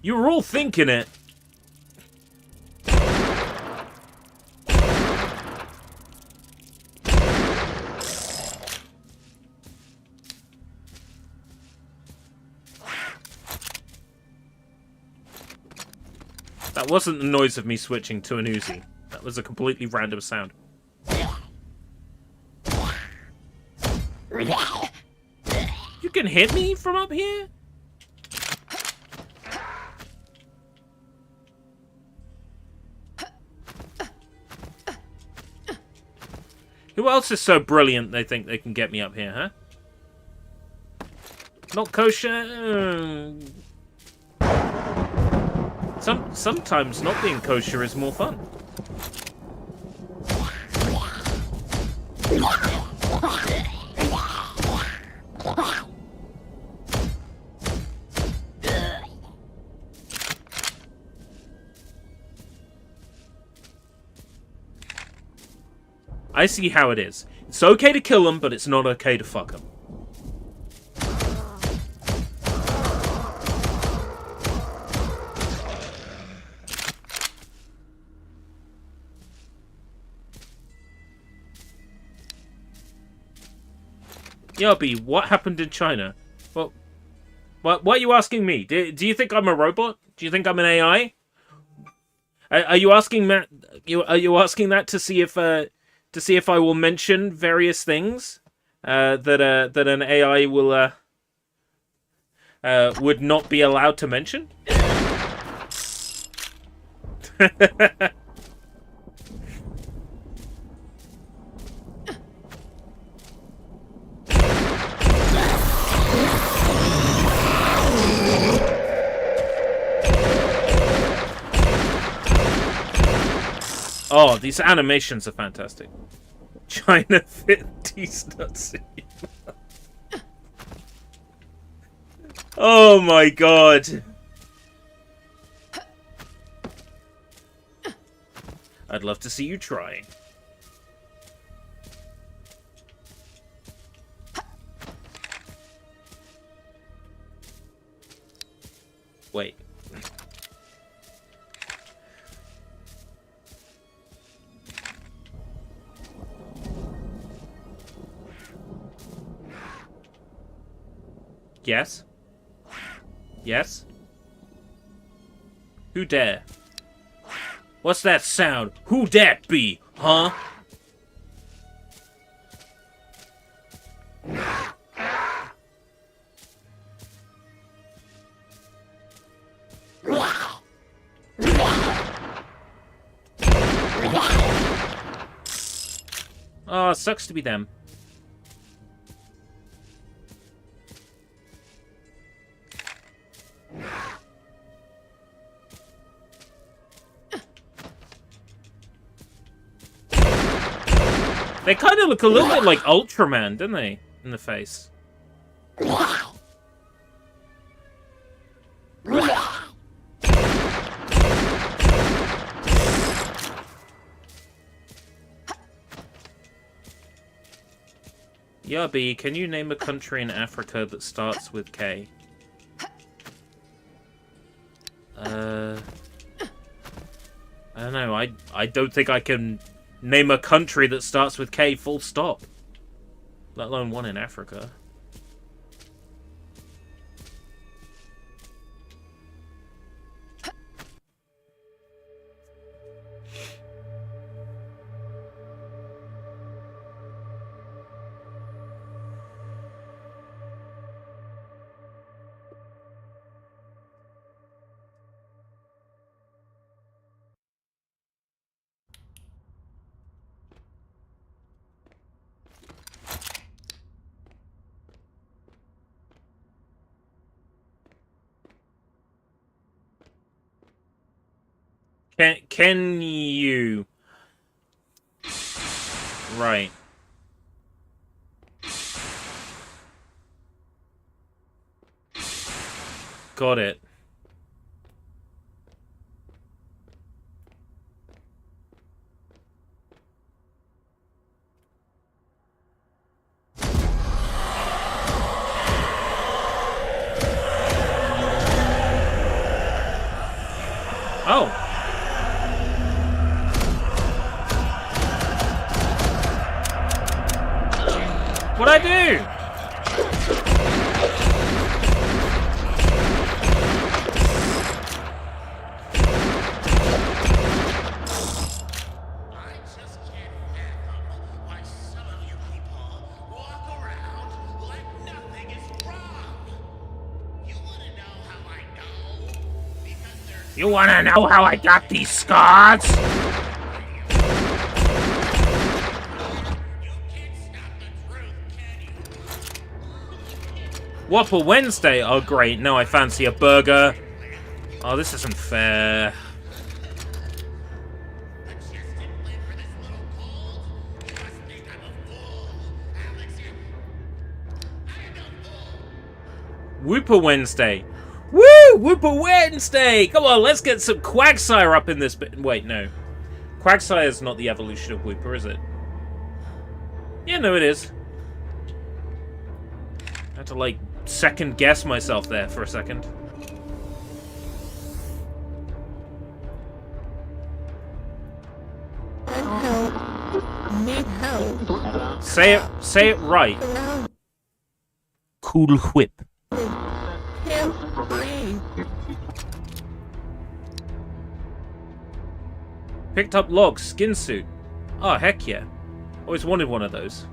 You were all thinking it. That wasn't the noise of me switching to an Uzi. That was a completely random sound. You can hit me from up here? Who else is so brilliant they think they can get me up here, huh? Not kosher? Sometimes not being kosher is more fun. I see how it is. It's okay to kill them, but it's not okay to fuck them. Yubby, what happened in China? Well, what are you asking me? Do you think I'm a robot? Do you think I'm an AI? Are you asking that? Are you asking that to see if I will mention various things that an AI will would not be allowed to mention? Oh, these animations are fantastic. China fit these nuts in your mouth. Oh my god. I'd love to see you try. Wait. Yes? Yes? Who dare? What's that sound? Who dat be, huh? sucks to be them. They kind of look a little bit like Ultraman, don't they? In the face. Yubby, can you name a country in Africa that starts with K? I don't know. I don't think I can name a country that starts with K full stop. Let alone one in Africa. Can you? Right. Got it. Oh. What'd I do? You wanna know how I got these scars? Whopper Wednesday? Oh great, now I fancy a burger. Oh, this isn't fair. Whooper Wednesday. Woo! Whooper Wednesday! Come on, let's get some Quagsire up in this bit. Wait, no. Quagsire is not the evolution of Whooper, is it? Yeah, no, it is. I had to, like, second guess myself there for a second. Say it right. Cool whip. Picked up logs, skin suit. Oh, heck yeah. Always wanted one of those.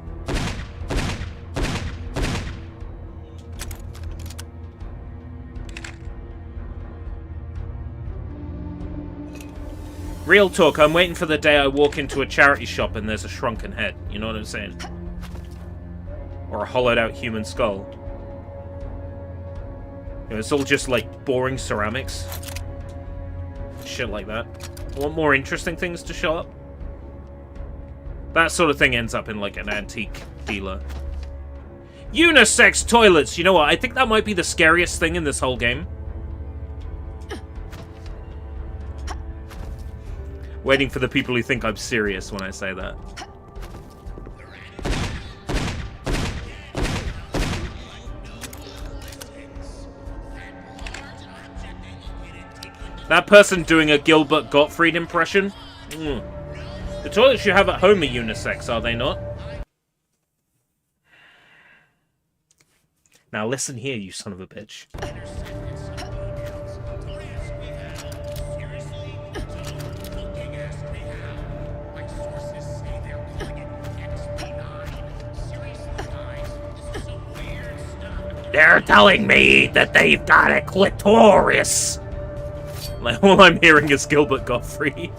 Real talk, I'm waiting for the day I walk into a charity shop and there's a shrunken head. You know what I'm saying? Or a hollowed out human skull. You know, it's all just like boring ceramics. Shit like that. I want more interesting things to show up. That sort of thing ends up in like an antique dealer. Unisex toilets! You know what? I think that might be the scariest thing in this whole game. Waiting for the people who think I'm serious when I say that. That person doing a Gilbert Gottfried impression? The toilets you have at home are unisex, are they not? Now listen here, you son of a bitch. They're telling me that they've got a clitoris. Like, all I'm hearing is Gilbert Gottfried.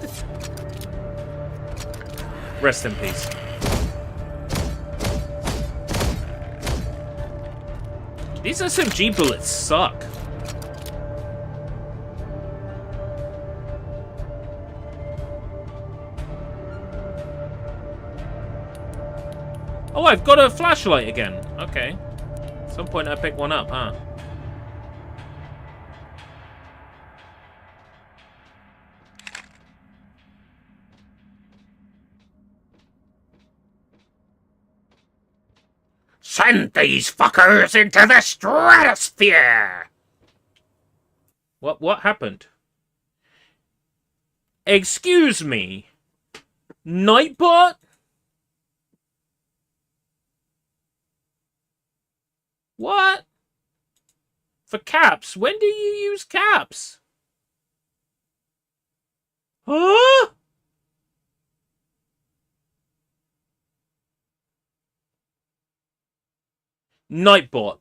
Rest in peace. These SMG bullets suck. Oh, I've got a flashlight again. Okay. At some point I pick one up, huh? Send these fuckers into the stratosphere! What happened? Excuse me? Nightbot? What? For caps? When do you use caps? Huh? Nightbot.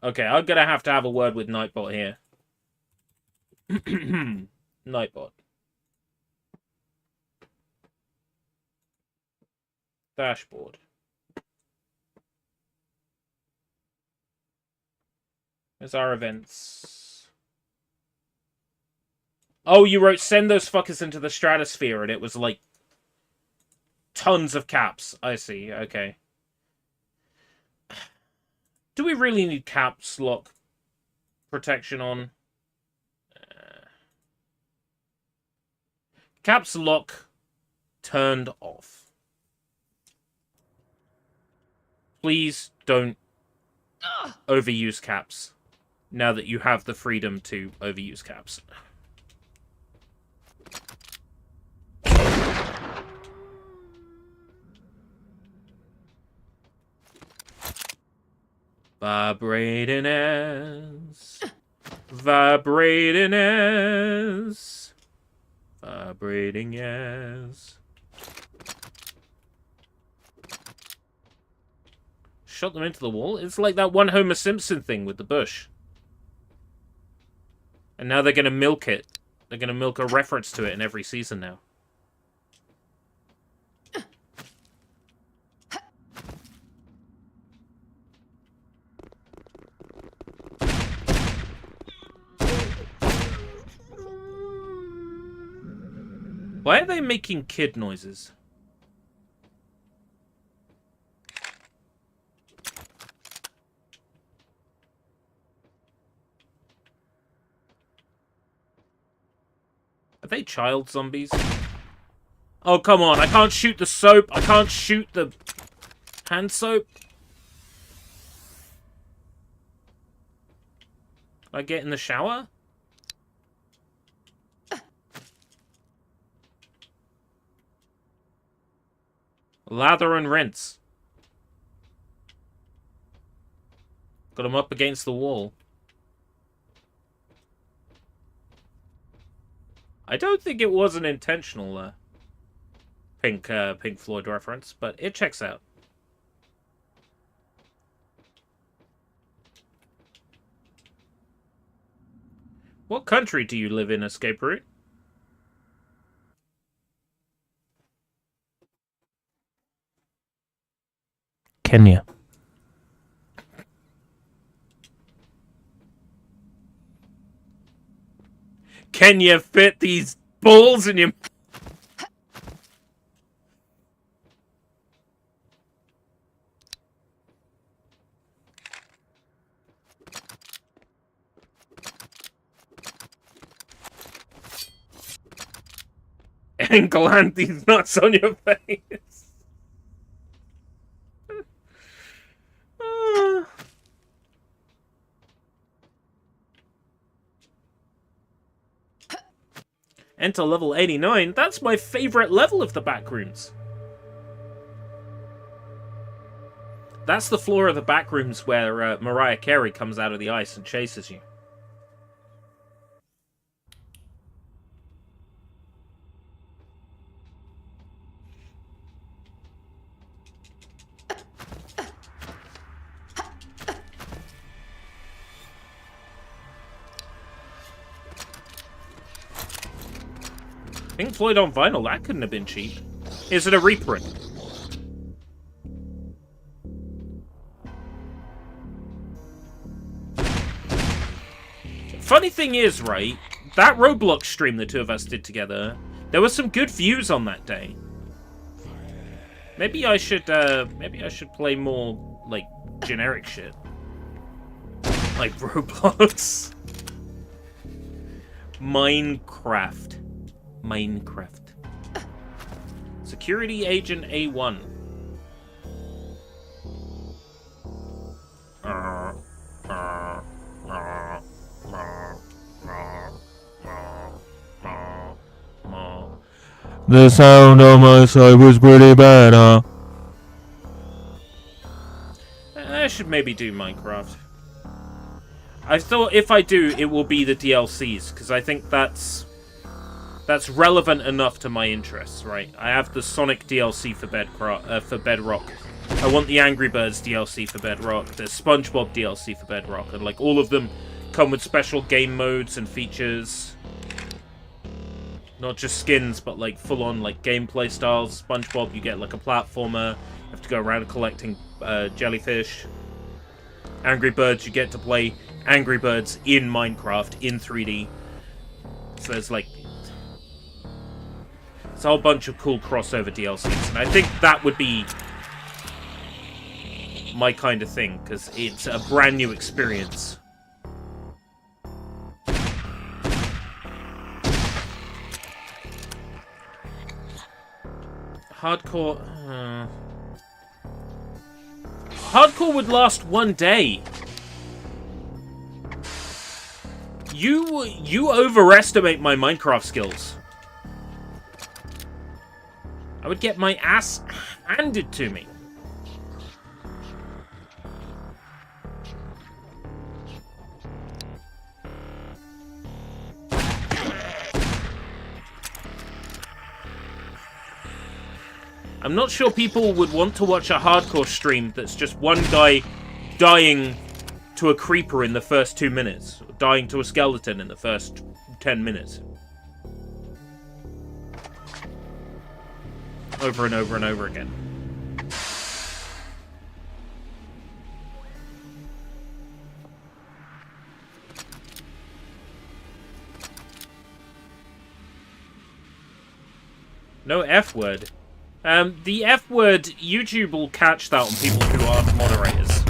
Okay, I'm gonna have to have a word with Nightbot here. Nightbot. Dashboard. There's our events. Oh, you wrote send those fuckers into the stratosphere, and it was like tons of caps. I see, okay. Do we really need caps lock protection on? Caps lock turned off. Please don't overuse caps now that you have the freedom to overuse caps. Vibrating as, vibrating as, vibrating as. Shot them into the wall. It's like that one Homer Simpson thing with the bush. And now they're going to milk it. They're going to milk a reference to it in every season now. Why are they making kid noises? Are they child zombies? Oh, come on. I can't shoot the soap. I can't shoot the hand soap. I get in the shower? Lather and rinse. Got him up against the wall. I don't think it was an intentional Pink Floyd reference, but it checks out. What country do you live in, Escape Route? Kenya. Can you fit these balls in your... And gland these nuts on your face. Enter level 89. That's my favorite level of the backrooms. That's the floor of the backrooms where Mariah Carey comes out of the ice and chases you. Pink Floyd on vinyl, that couldn't have been cheap. Is it a reprint? Funny thing is, right, that Roblox stream the two of us did together, there were some good views on that day. Maybe I should play more, like, generic shit. Like Roblox. Minecraft. Security Agent A1. The sound on my side was pretty bad, huh? I should maybe do Minecraft. I thought if I do, it will be the DLCs, because I think that's relevant enough to my interests, right? I have the Sonic DLC for Bedrock. I want the Angry Birds DLC for Bedrock. There's SpongeBob DLC for Bedrock, and like all of them come with special game modes and features. Not just skins, but like full-on like gameplay styles. SpongeBob, you get like a platformer. You have to go around collecting jellyfish. Angry Birds, you get to play Angry Birds in Minecraft in 3D. So there's like it's a whole bunch of cool crossover DLCs, and I think that would be my kind of thing because it's a brand new experience. Hardcore. Hardcore would last one day. You overestimate my Minecraft skills. I would get my ass handed to me. I'm not sure people would want to watch a hardcore stream that's just one guy dying to a creeper in the first 2 minutes, or dying to a skeleton in the first 10 minutes. Over and over and over again. No F word. The F word, YouTube will catch that on people who aren't moderators.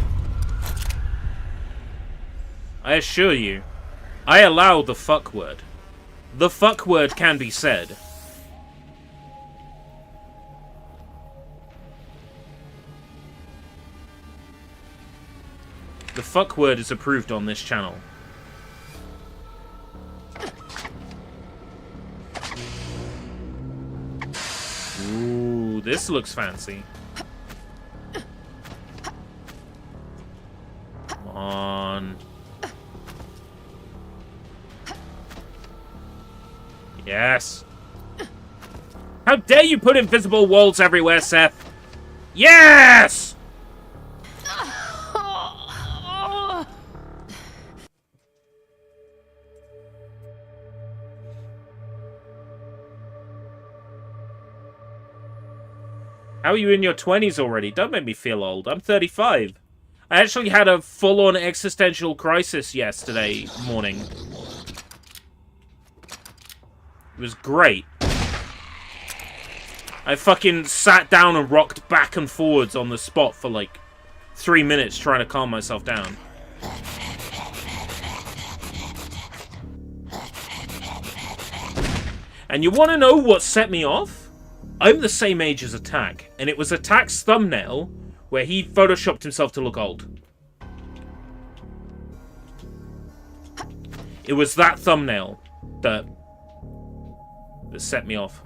I assure you, I allow the fuck word. The fuck word can be said. The fuck word is approved on this channel. Ooh, this looks fancy. Come on. Yes. How dare you put invisible walls everywhere, Seth? Yes! How are you in your 20s already? Don't make me feel old. I'm 35. I actually had a full-on existential crisis yesterday morning. It was great. I fucking sat down and rocked back and forwards on the spot for like 3 minutes trying to calm myself down. And you want to know what set me off? I'm the same age as Attack, and it was Attack's thumbnail where he photoshopped himself to look old. It was that thumbnail that set me off.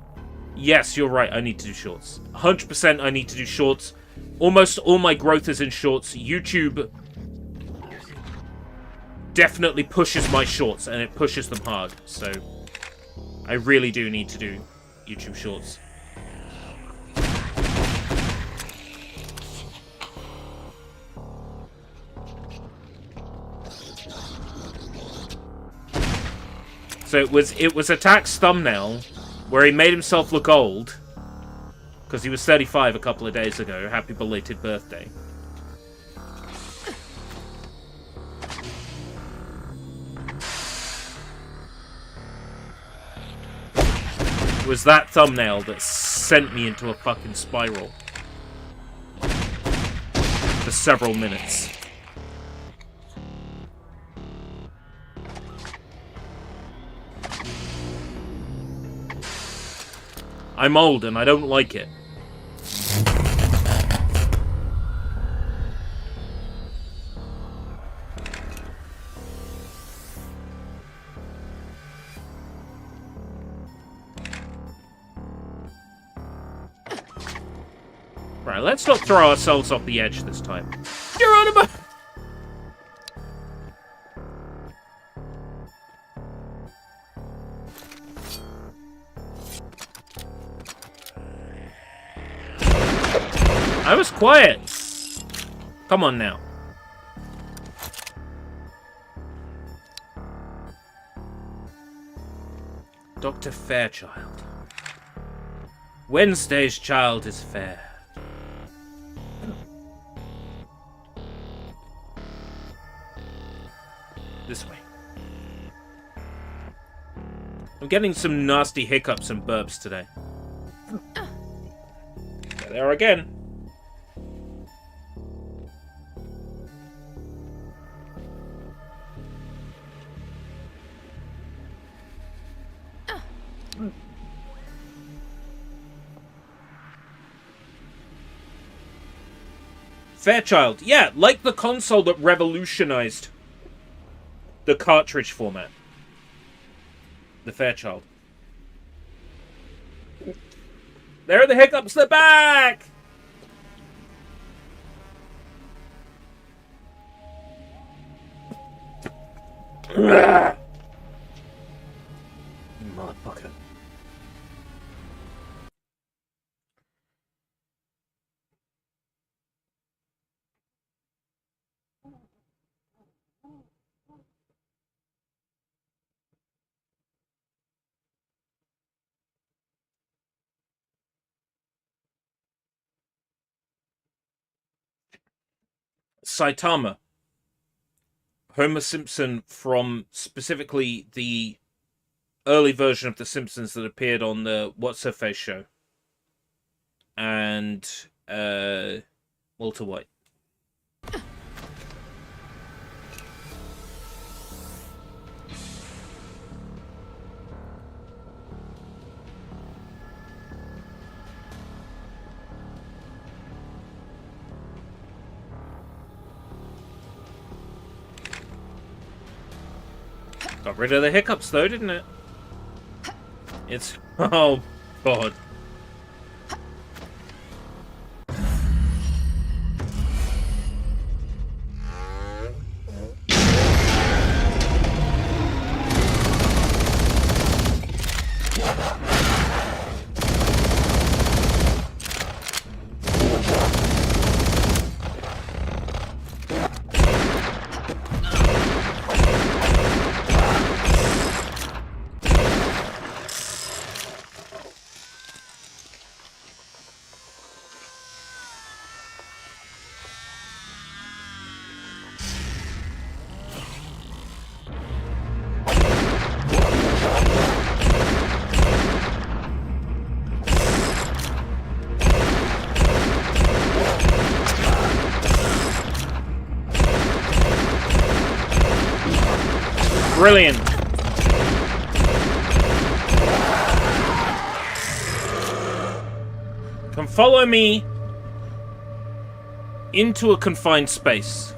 Yes, you're right, I need to do shorts. 100% I need to do shorts. Almost all my growth is in shorts. YouTube definitely pushes my shorts, and it pushes them hard. So I really do need to do YouTube shorts. So it was Attack's thumbnail where he made himself look old because he was 35 a couple of days ago. Happy belated birthday. was that thumbnail that sent me into a fucking spiral. For several minutes. I'm old and I don't like it. Right, let's not throw ourselves off the edge this time. Geronimo! I was quiet. Come on now. Dr. Fairchild. Wednesday's child is fair. This way. I'm getting some nasty hiccups and burps today. There they are again. Fairchild, yeah, like the console that revolutionized the cartridge format. The Fairchild. There are the hiccups, they're back! Motherfucker. Saitama. Homer Simpson from specifically the early version of The Simpsons that appeared on the What's Her Face show. And Walter White. Got rid of the hiccups though, didn't it? It's... oh, God. Brilliant. Come follow me into a confined space.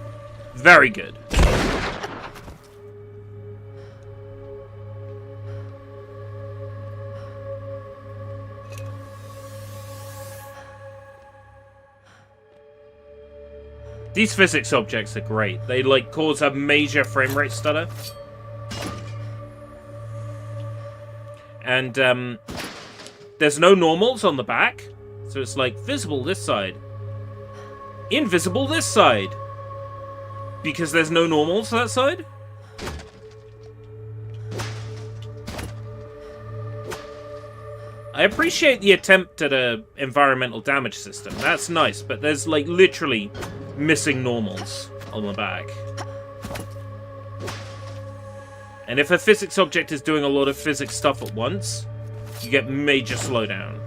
Very good. These physics objects are great. They like cause a major frame rate stutter. And there's no normals on the back. So it's like visible this side. Invisible this side. Because there's no normals that side. I appreciate the attempt at a environmental damage system. That's nice, but there's like literally missing normals on the back. And if a physics object is doing a lot of physics stuff at once, you get major slowdown.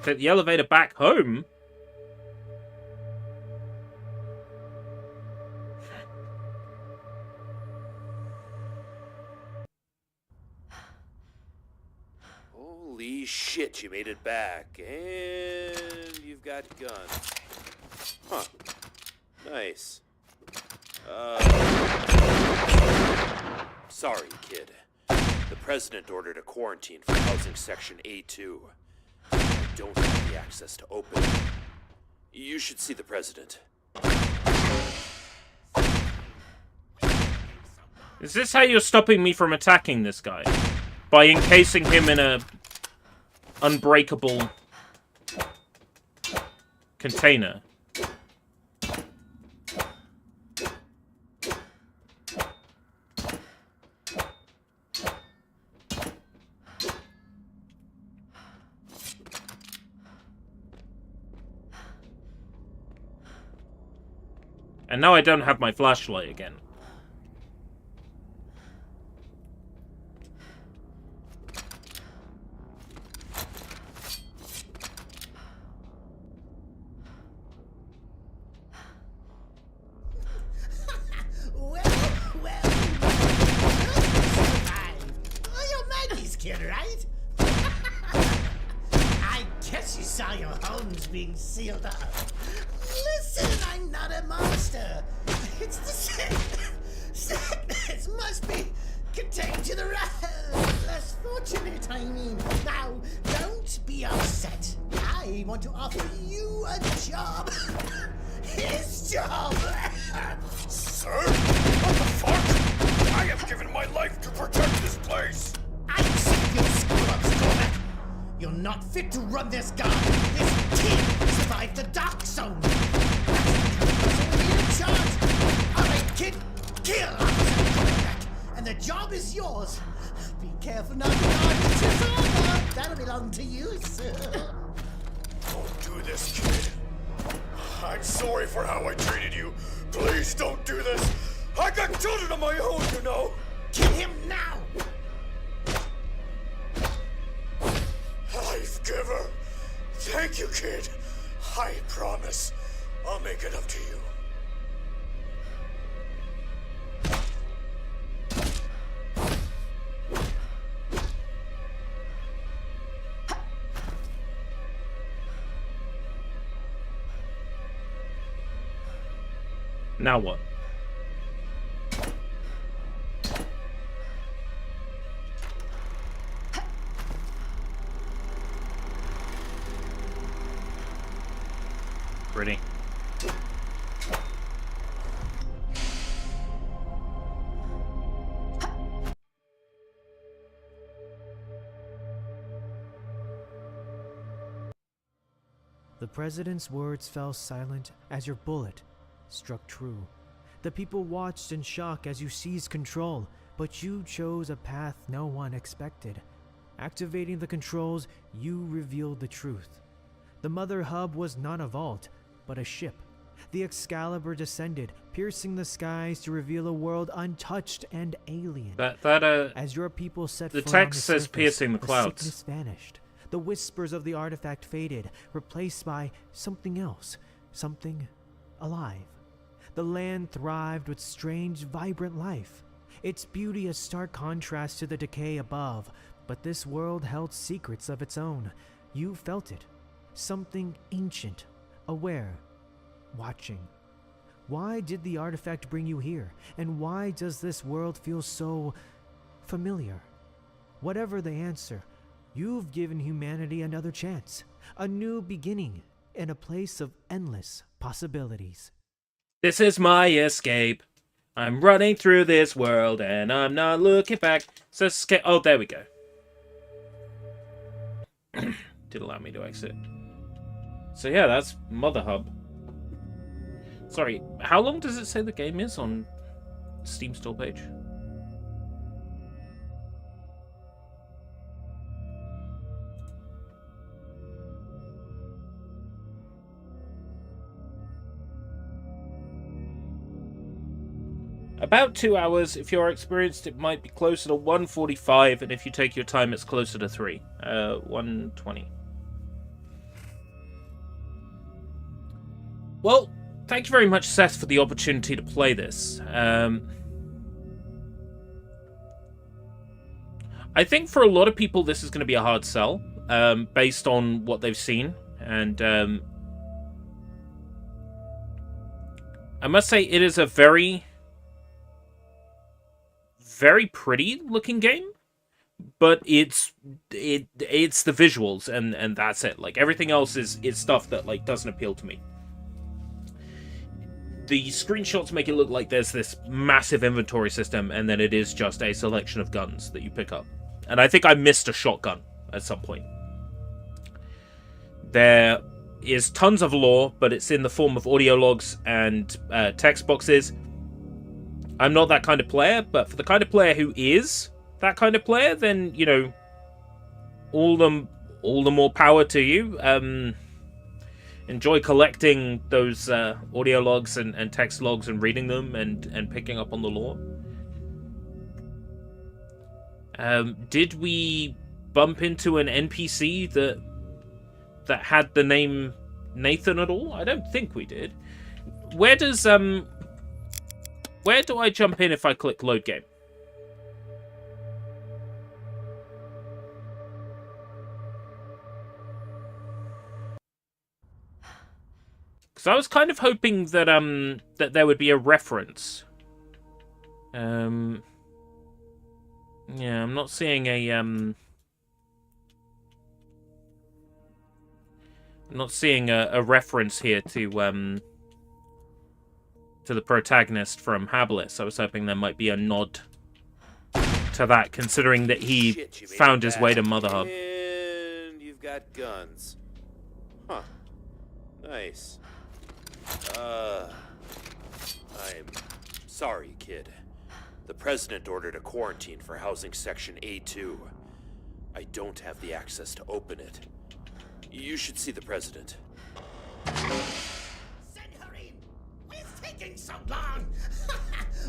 Take the elevator back home? Holy shit, you made it back. And you've got guns. Huh. Nice. Sorry, kid. The president ordered a quarantine for housing section A2. I don't have the access to open it. You should see the president. Is this how you're stopping me from attacking this guy? By encasing him in a unbreakable container? And now I don't have my flashlight again. Being sealed up. Listen, I'm not a monster. It's the sickness must be contained to the less fortunate, I mean. Now, don't be upset. I want to offer you a job. His job. Sir? What the fuck? I have given my life to protect this place. I'm sick of your screw-ups, Cormac. You're not fit to run this guard. This kid survived the dark zone. That's only in charge. All right, kid, kill Officer Cormac, and the job is yours. Be careful not to guard his armor. That'll belong to you, sir. Don't do this, kid. I'm sorry for how I treated you. Please don't do this. I got children of my own, you know. Kill him now. Life giver. Thank you, kid. I promise I'll make it up to you. Now what? Pretty. The president's words fell silent as your bullet struck true. The people watched in shock as you seized control, but you chose a path no one expected. Activating the controls, you revealed the truth. The Mother Hub was not a vault, but a ship. The Excalibur descended, piercing the skies to reveal a world untouched and alien. As your people set the foot text on the says surface, piercing the clouds. sickness vanished. The whispers of the artifact faded, replaced by something else, something alive. The land thrived with strange, vibrant life. Its beauty a stark contrast to the decay above, but this world held secrets of its own. You felt it. Something ancient, aware, watching. Why did the artifact bring you here? And why does this world feel so familiar? Whatever the answer, you've given humanity another chance, a new beginning, in a place of endless possibilities. This is my escape. I'm running through this world and I'm not looking back. So escape. Oh, there we go. Did allow me to exit. So yeah, that's Mother Hub. Sorry, how long does it say the game is on Steam store page? About 2 hours. If you're experienced, it might be closer to 1:45, and if you take your time, it's closer to 3. 1:20. Well, thank you very much, Seth, for the opportunity to play this. I think for a lot of people, this is going to be a hard sell, based on what they've seen, and I must say it is a very, very pretty looking game, but it's the visuals, and that's it. Like, everything else is stuff that, like, doesn't appeal to me. The screenshots make it look like there's this massive inventory system, and then it is just a selection of guns that you pick up. And I think I missed a shotgun at some point. There is tons of lore, but it's in the form of audio logs and text boxes. I'm not that kind of player, but for the kind of player who is that kind of player, then, you know, all the more power to you. Enjoy collecting those audio logs and text logs and reading them and picking up on the lore. Did we bump into an NPC that had the name Nathan at all? I don't think we did. Where do I jump in if I click load game? Because I was kind of hoping that that there would be a reference. Yeah, I'm not seeing a I'm not seeing a reference here to the protagonist from Habilis. I was hoping there might be a nod to that, considering that he found his way to Mother Hub. And you've got guns. Huh. Nice. I'm sorry, kid. The president ordered a quarantine for housing section A2. I don't have the access to open it. You should see the president. Send her in! What's taking so long?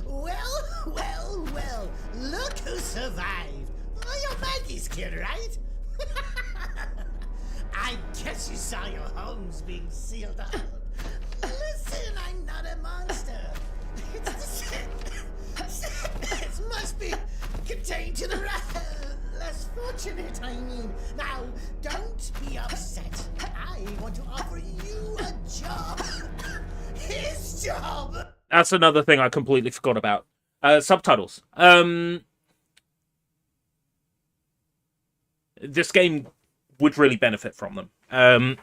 Well, look who survived. Oh, you're Maggie's kid, right? I guess you saw your homes being sealed up. Listen, I'm not a monster. It's the it must be contained to the less fortunate, I mean. Now, don't be upset. I want to offer you a job. His job. That's another thing I completely forgot about. Subtitles. This game would really benefit from them.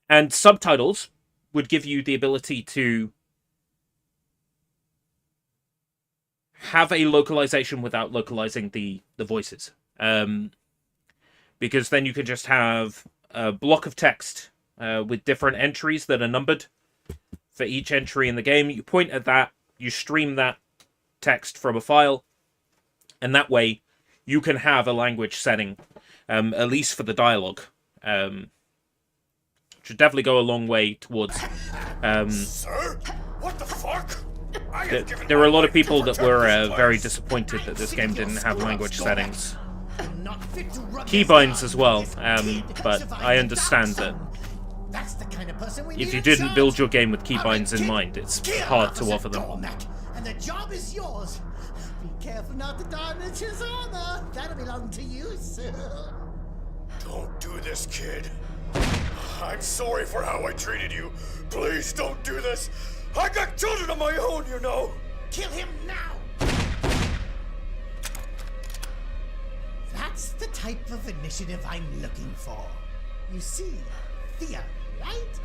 And subtitles would give you the ability to have a localization without localizing the voices. Because then you can just have a block of text with different entries that are numbered for each entry in the game. You point at that, you stream that text from a file, and that way you can have a language setting, at least for the dialogue. Should definitely go a long way towards... Sir? What the fuck? There were a lot of people that were very disappointed that this game didn't have language settings. Keybinds as well, but I understand that if you didn't build your game with keybinds in mind, it's hard to offer them. And the job is yours. Be careful not to damage his armor. That'll belong to you, sir. Don't do this, kid. I'm sorry for how I treated you. Please don't do this. I got children of my own, you know. Kill him now. That's the type of initiative I'm looking for. You see, Thea, right?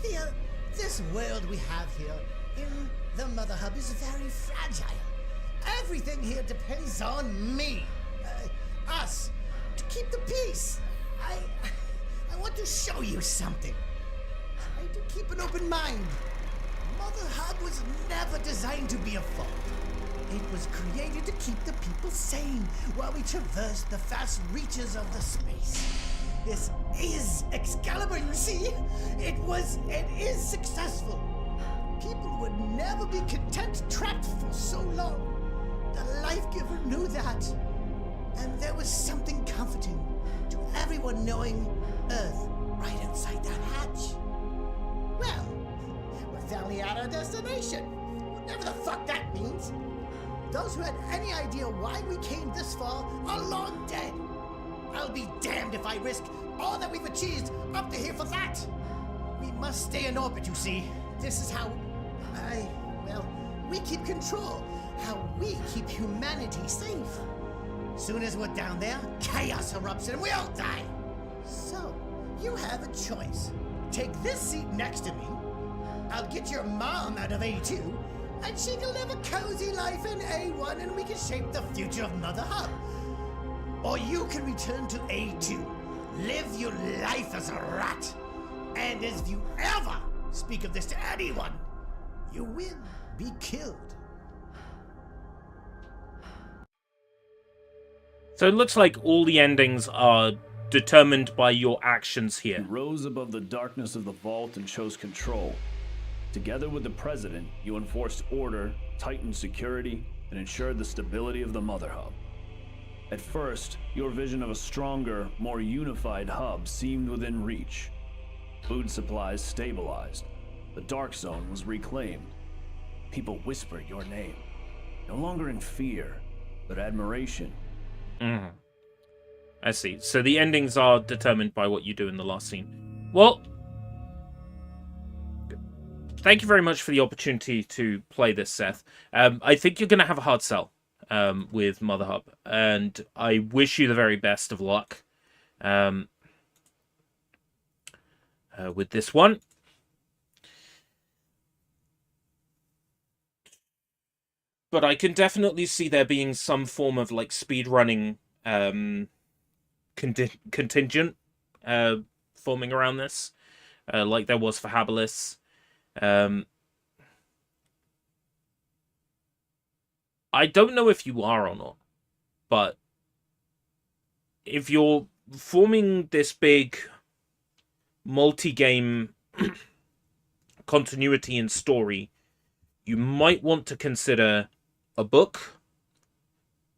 Thea, this world we have here in the Mother Hub is very fragile. Everything here depends on me, us, to keep the peace. I want to show you something. Try to keep an open mind. Mother Hub was never designed to be a fault. It was created to keep the people sane while we traverse the vast reaches of the space. This is Excalibur, you see? It is successful. People would never be content trapped for so long. The Life Giver knew that. And there was something comforting to everyone knowing Earth right inside that hatch. Well, we're finally at our destination. Whatever the fuck that means. Those who had any idea why we came this far are long dead. I'll be damned if I risk all that we've achieved up to here for that. We must stay in orbit, you see. This is how we keep control. How we keep humanity safe. Soon as we're down there, chaos erupts and we all die. So, you have a choice. Take this seat next to me. I'll get your mom out of A2, and she can live a cozy life in A1 and we can shape the future of Mother Hub. Or you can return to A2, live your life as a rat. And if you ever speak of this to anyone, you will be killed. So it looks like all the endings are determined by your actions here. You rose above the darkness of the vault and chose control. Together with the president, you enforced order, tightened security, and ensured the stability of the Mother Hub. At first, your vision of a stronger, more unified hub seemed within reach. Food supplies stabilized. The Dark Zone was reclaimed. People whispered your name, no longer in fear, but admiration. I see. So the endings are determined by what you do in the last scene. Well, thank you very much for the opportunity to play this, Seth. I think you're going to have a hard sell with Mother Hub, and I wish you the very best of luck with this one. But I can definitely see there being some form of like speedrunning contingent forming around this, like there was for Habilis. I don't know if you are or not, but if you're forming this big multi-game continuity and story, you might want to consider a book,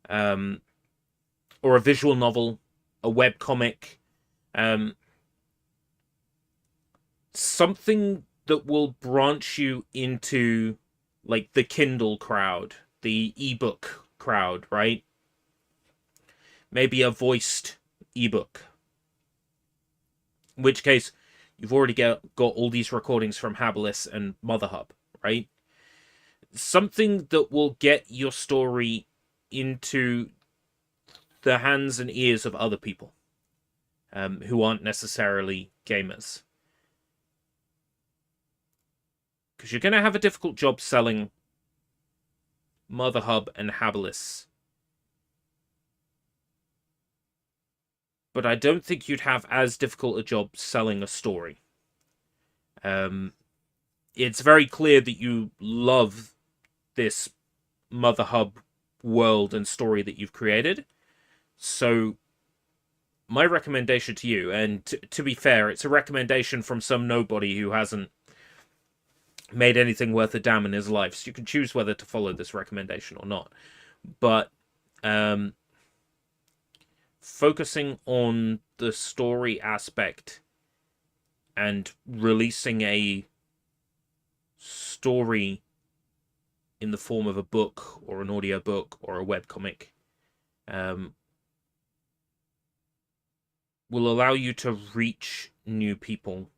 or a visual novel, a webcomic, something that will branch you into like the Kindle crowd, the ebook crowd, right? Maybe a voiced ebook. In which case, you've already got all these recordings from Habilis and Mother Hub, right? Something that will get your story into the hands and ears of other people who aren't necessarily gamers. Because you're going to have a difficult job selling Mother Hub and Habilis. But I don't think you'd have as difficult a job selling a story. It's very clear that you love this Mother Hub world and story that you've created. So my recommendation to you, and to be fair, it's a recommendation from some nobody who hasn't made anything worth a damn in his life, so you can choose whether to follow this recommendation or not. But focusing on the story aspect and releasing a story in the form of a book or an audiobook or a webcomic will allow you to reach new people.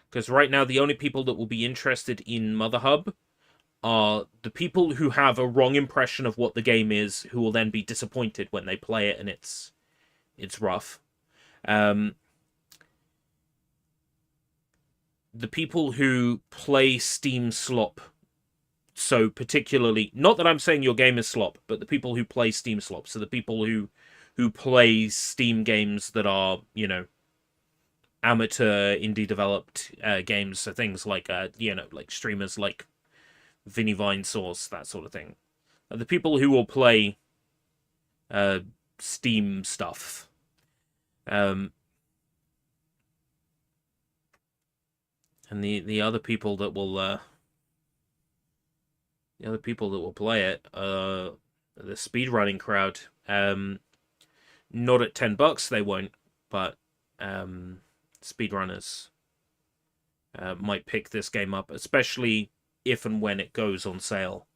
Because right now, the only people that will be interested in Mother Hub are the people who have a wrong impression of what the game is, who will then be disappointed when they play it and it's rough. The people who play Steam slop, so particularly, not that I'm saying your game is slop, but the people who play Steam slop, so the people who play Steam games that are, you know, amateur indie developed games, so things like like streamers like Vinny Vine Source, that sort of thing. The people who will play Steam stuff. and the other people that will play it, the speedrunning crowd. Not at $10, they won't, but speedrunners might pick this game up, especially if and when it goes on sale.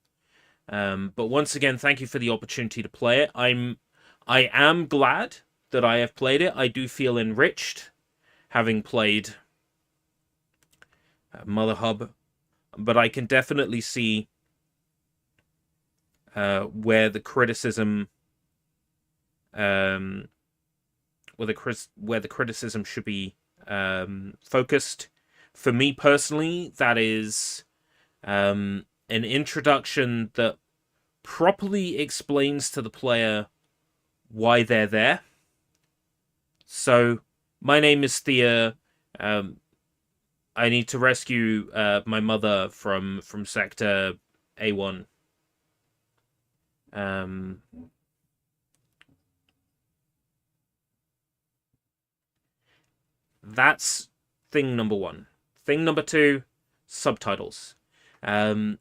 But once again, thank you for the opportunity to play it. I am glad that I have played it. I do feel enriched having played Mother Hub, but I can definitely see where the criticism where the criticism should be focused. For me personally, that is an introduction that properly explains to the player why they're there. So, my name is Thea. I need to rescue my mother from Sector A1. That's thing number one. Thing number two, subtitles. I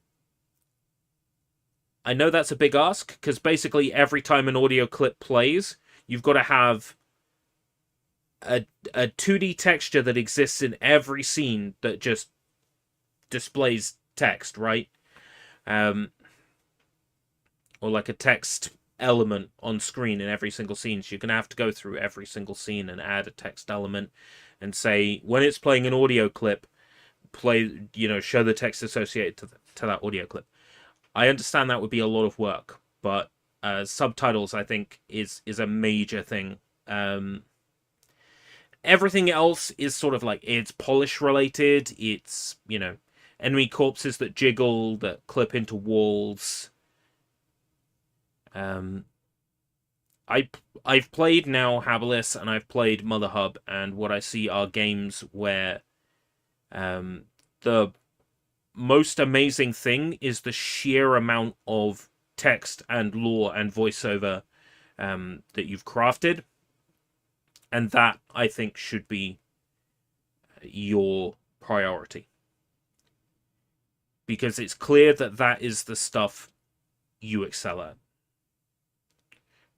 know that's a big ask, because basically every time an audio clip plays, you've got to have a 2D texture that exists in every scene that just displays text, right? Or like a text element on screen in every single scene. So you're going to have to go through every single scene and add a text element and say, when it's playing an audio clip, show the text associated to that audio clip. I understand that would be a lot of work, but subtitles, I think, is a major thing. Everything else is sort of like, it's polish related. It's, enemy corpses that jiggle, that clip into walls. I've played now Habilis and I've played Mother Hub, and what I see are games where the most amazing thing is the sheer amount of text and lore and voiceover that you've crafted. And that, I think, should be your priority. Because it's clear that that is the stuff you excel at.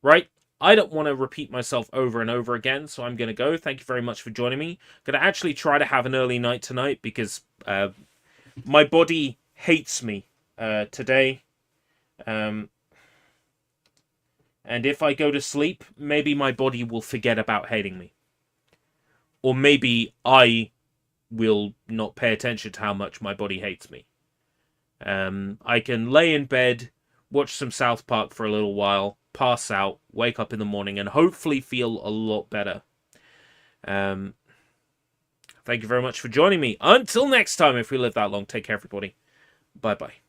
Right? I don't want to repeat myself over and over again, so I'm going to go. Thank you very much for joining me. I'm going to actually try to have an early night tonight, because my body hates me today. And if I go to sleep, maybe my body will forget about hating me. Or maybe I will not pay attention to how much my body hates me. I can lay in bed, watch some South Park for a little while, pass out, wake up in the morning, and hopefully feel a lot better. Thank you very much for joining me. Until next time, if we live that long, take care, everybody. Bye-bye.